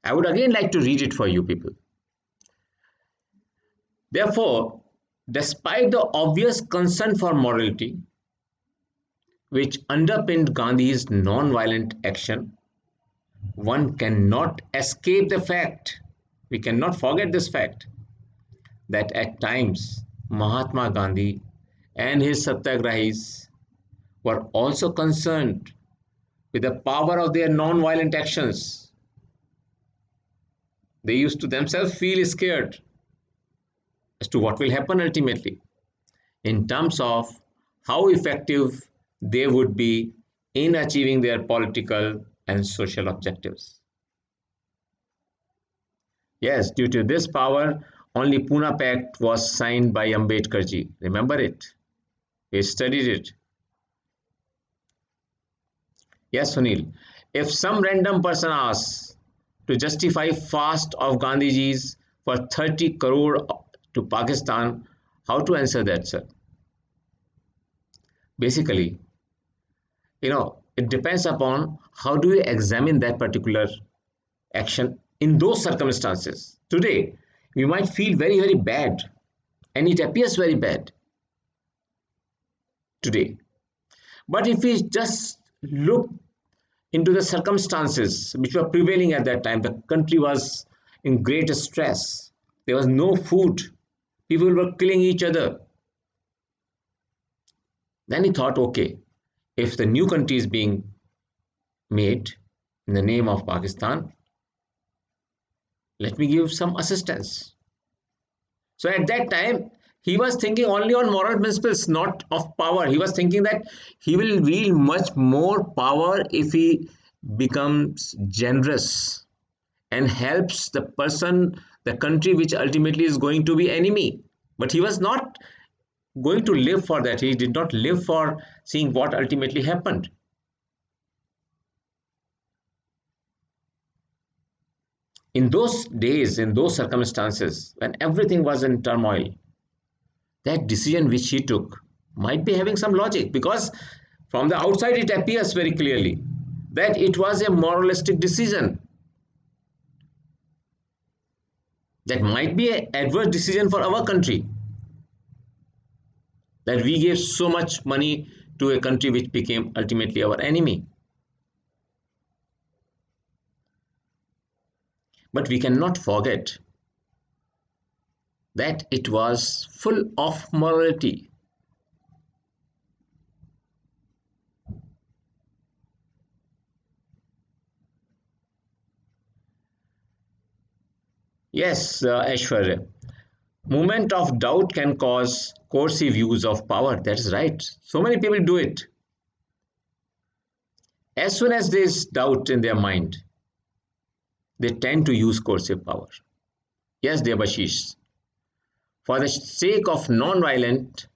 I would again like to read it for you people. Therefore, despite the obvious concern for morality, which underpinned Gandhi's non-violent action, one cannot escape the fact, we cannot forget this fact, that at times Mahatma Gandhi and his satyagrahis were also concerned with the power of their non-violent actions. They used to themselves feel scared as to what will happen ultimately in terms of how effective they would be in achieving their political and social objectives. Yes, due to this power, only Pune Pact was signed by Ambedkarji. Remember it? We studied it. Yes, Sunil. If some random person asks to justify fast of Gandhiji's for 30 crore to Pakistan, how to answer that, sir? Basically, it depends upon how do you examine that particular action in those circumstances. Today, we might feel very, very bad, and it appears very bad today. But if we just look into the circumstances which were prevailing at that time, the country was in great stress. There was no food. People were killing each other. Then he thought, okay, if the new country is being made in the name of Pakistan, let me give some assistance. So at that time, he was thinking only on moral principles, not of power. He was thinking that he will wield much more power if he becomes generous and helps the person, the country which ultimately is going to be enemy. But he was not going to live for that. He did not live for seeing what ultimately happened. In those days, in those circumstances, when everything was in turmoil, that decision which he took might be having some logic, because from the outside it appears very clearly that it was a moralistic decision. That might be an adverse decision for our country, that we gave so much money to a country which became ultimately our enemy. But we cannot forget that it was full of morality. Yes, Aishwarya. Moment of doubt can cause coercive use of power. That's right. So many people do it. As soon as there is doubt in their mind, they tend to use coercive power. Yes, Debashish. For the sake of non-violent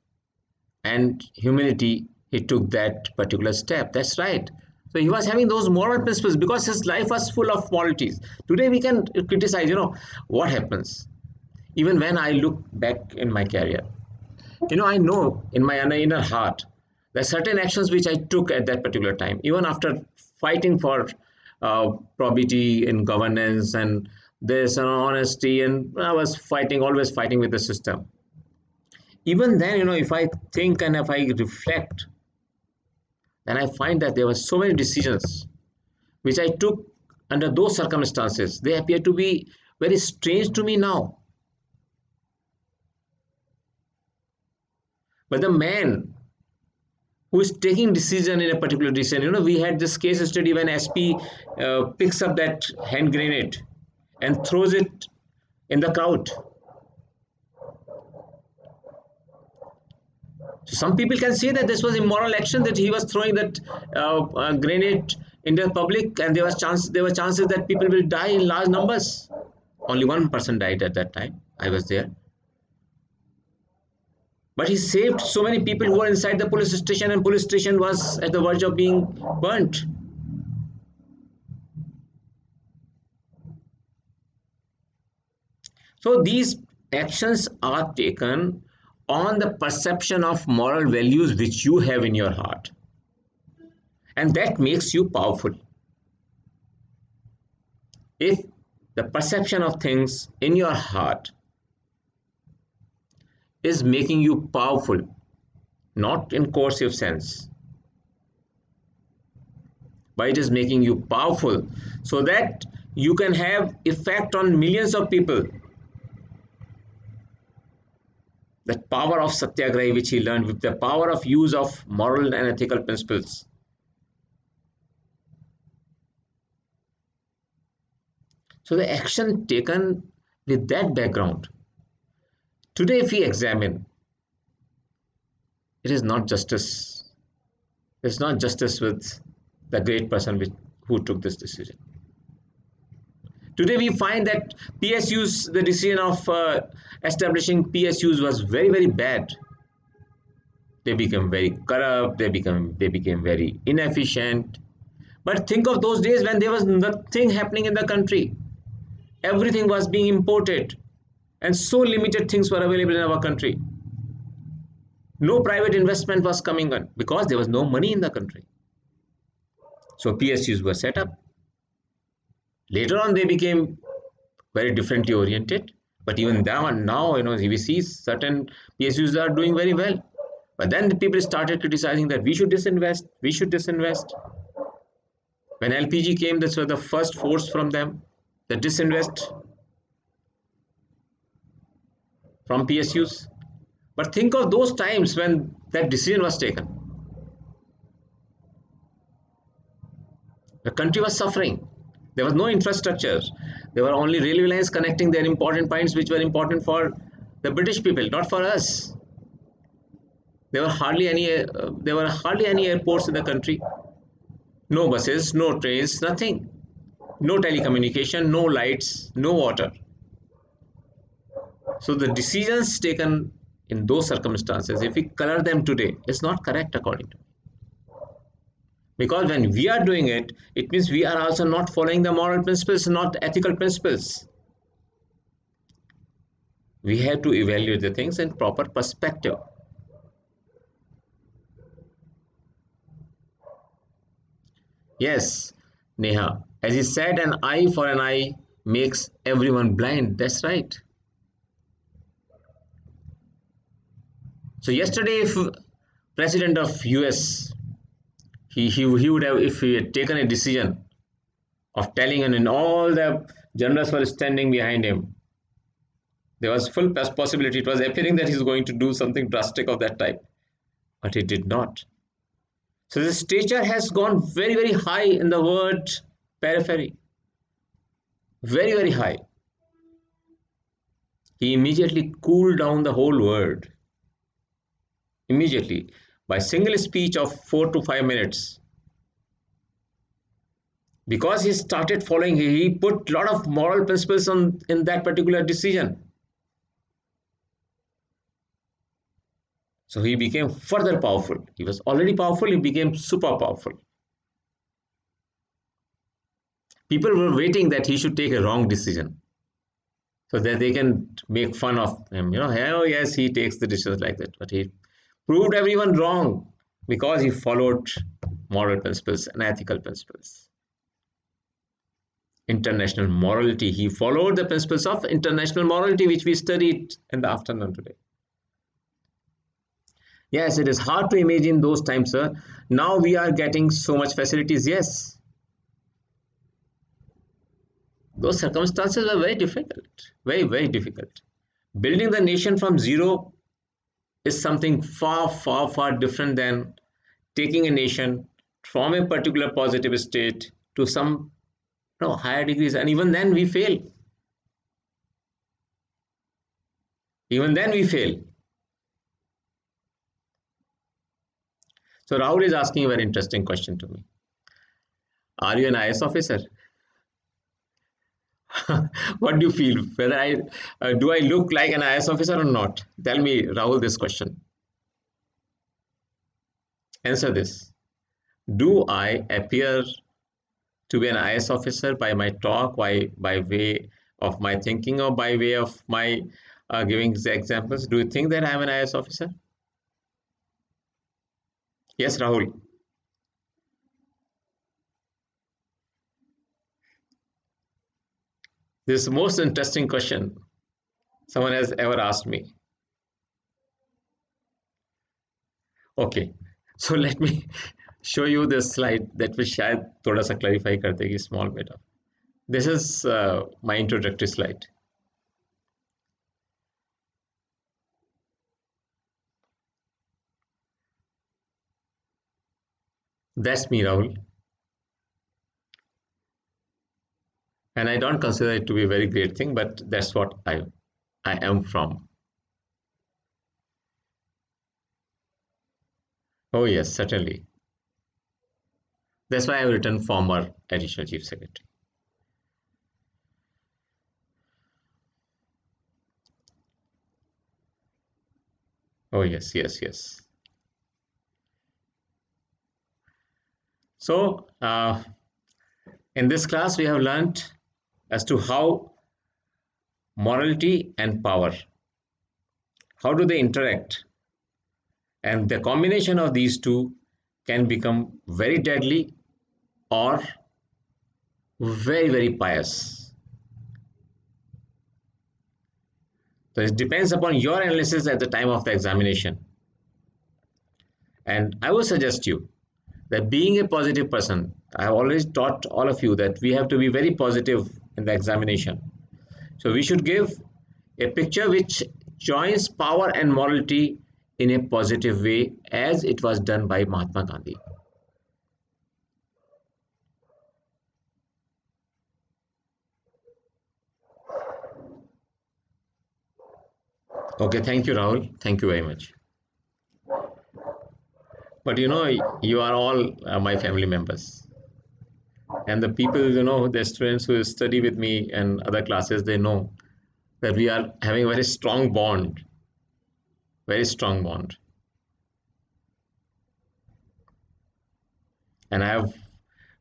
and humility, he took that particular step. That's right. So he was having those moral principles because his life was full of qualities. Today we can criticize, what happens. Even when I look back in my career, I know in my inner heart there are certain actions which I took at that particular time, even after fighting for probity in governance and there's an honesty, and I was always fighting with the system. Even then, if I think and if I reflect, then I find that there were so many decisions which I took under those circumstances. They appear to be very strange to me now. But the man who is taking decision in a particular decision, we had this case study when SP picks up that hand grenade and throws it in the crowd. So some people can say that this was immoral action, that he was throwing that grenade in the public, and there were chances that people will die in large numbers. Only one person died at that time. I was there. But he saved so many people who were inside the police station, and police station was at the verge of being burnt. So these actions are taken on the perception of moral values which you have in your heart, and that makes you powerful. If the perception of things in your heart is making you powerful, not in coercive sense, but it is making you powerful so that you can have effect on millions of people. That power of satyagraha which he learned, with the power of use of moral and ethical principles. So the action taken with that background. Today, if we examine, it is not justice. It's not justice with the great person who took this decision. Today, we find that PSUs, the decision of establishing PSUs was very, very bad. They became very corrupt. They became very inefficient. But think of those days when there was nothing happening in the country. Everything was being imported, and so limited things were available in our country. No private investment was coming on because there was no money in the country. So PSUs were set up. Later on, they became very differently oriented. But even now, we see certain PSUs are doing very well. But then the people started criticizing that we should disinvest. We should disinvest. When LPG came, this was the first force from them, the disinvest from PSUs. But think of those times when that decision was taken. The country was suffering. There was no infrastructure. There were only railway lines connecting their important points, which were important for the British people, not for us. There were hardly any airports in the country. No buses, no trains, nothing. No telecommunication, no lights, no water. So the decisions taken in those circumstances, if we color them today, is not correct according to me. Because when we are doing it, it means we are also not following the moral principles, not ethical principles. We have to evaluate the things in proper perspective. Yes, Neha, as he said, an eye for an eye makes everyone blind. That's right. So yesterday, if President of US, he would have, if he had taken a decision of telling, and all the generals were standing behind him, there was full possibility. It was appearing that he's going to do something drastic of that type, but he did not. So the stature has gone very, very high in the word periphery. Very, very high. He immediately cooled down the whole world. Immediately, by single speech of 4 to 5 minutes. Because he started following, he put a lot of moral principles in that particular decision. So he became further powerful. He was already powerful, he became super powerful. People were waiting that he should take a wrong decision so that they can make fun of him. Oh yes, he takes the decisions like that. But he proved everyone wrong because he followed moral principles and ethical principles. International morality. He followed the principles of international morality, which we studied in the afternoon today. Yes, it is hard to imagine those times, sir. Now we are getting so much facilities. Yes, those circumstances were very difficult, very, very difficult. Building the nation from zero is something far, far, far different than taking a nation from a particular positive state to some higher degrees. And even then we fail. Even then we fail. So Rahul is asking a very interesting question to me. Are you an IS officer? What do you feel? Whether do I look like an IS officer or not? Tell me, Rahul, this question. Answer this. Do I appear to be an IS officer by my talk, by way of my thinking, or by way of my giving the examples? Do you think that I am an IS officer? Yes, Rahul. This is the most interesting question someone has ever asked me. Okay, so let me show you this slide that will शायद थोड़ा सा clarify कर देगी small bit of. This is my introductory slide. That's me, Rahul, and I don't consider it to be a very great thing, but that's what I am from. Oh yes, certainly. That's why I've written former additional chief secretary. Oh yes, yes, yes. So in this class, we have learned as to how morality and power, how do they interact, and the combination of these two can become very deadly or very, very pious. So it depends upon your analysis at the time of the examination. And I would suggest you that being a positive person, I have always taught all of you that we have to be very positive in the examination. So we should give a picture which joins power and morality in a positive way as it was done by Mahatma Gandhi. Okay, thank you, Rahul. Thank you very much. But you know, you are all my family members. And the people, the students who study with me and other classes, they know that we are having a very strong bond, very strong bond. And I have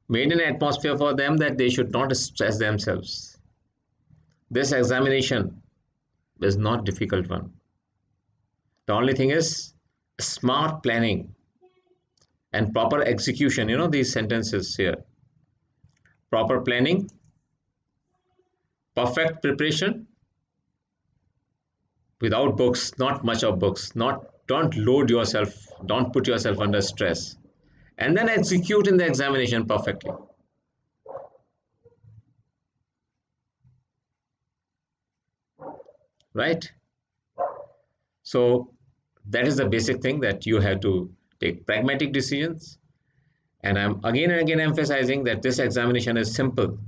made an atmosphere for them that they should not stress themselves. This examination is not difficult one. The only thing is smart planning and proper execution. These sentences here. Proper planning, perfect preparation, without books, not much of books, not don't load yourself, don't put yourself under stress, and then execute in the examination perfectly. Right? So that is the basic thing, that you have to take pragmatic decisions. And I'm again and again emphasizing that this examination is simple.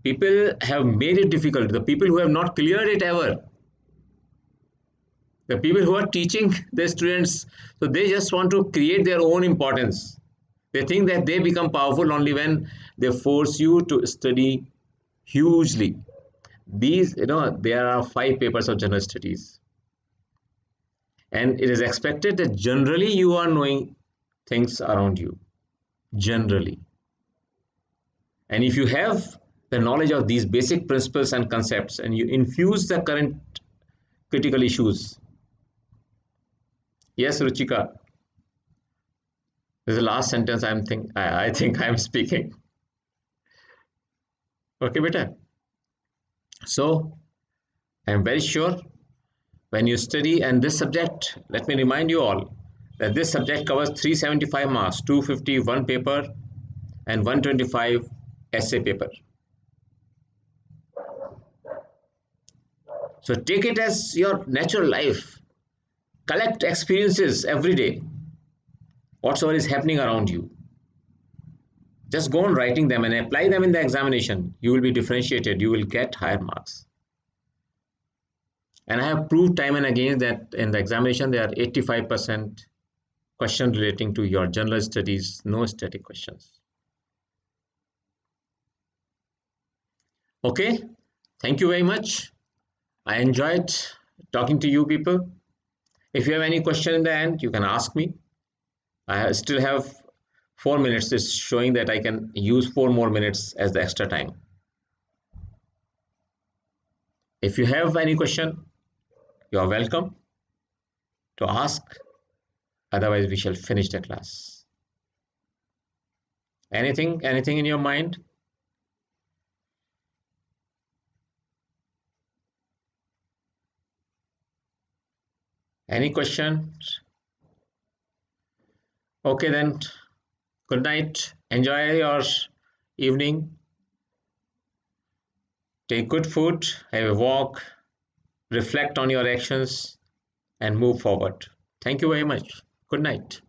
People have made it difficult. The people who have not cleared it ever, the people who are teaching the students, so they just want to create their own importance. They think that they become powerful only when they force you to study hugely. These, there are 5 papers of general studies, and it is expected that generally you are knowing things around you, generally. And if you have the knowledge of these basic principles and concepts, and you infuse the current critical issues. Yes, Ruchika, this is the last sentence I think I'm speaking. Okay, beta. So I'm very sure when you study, and this subject, let me remind you all that this subject covers 375 marks, 250 one paper, and 125 essay paper. So take it as your natural life. Collect experiences every day, whatsoever is happening around you. Just go on writing them and apply them in the examination. You will be differentiated. You will get higher marks. And I have proved time and again that in the examination there are 85% questions relating to your general studies, no static questions. Okay, thank you very much. I enjoyed talking to you people. If you have any question in the end, you can ask me. Still have 4 minutes. It's showing that I can use 4 more minutes as the extra time. If you have any question, you are welcome to ask. Otherwise, we shall finish the class. Anything in your mind? Any questions? Okay, then. Good night. Enjoy your evening. Take good food, have a walk, reflect on your actions, and move forward. Thank you very much. Good night.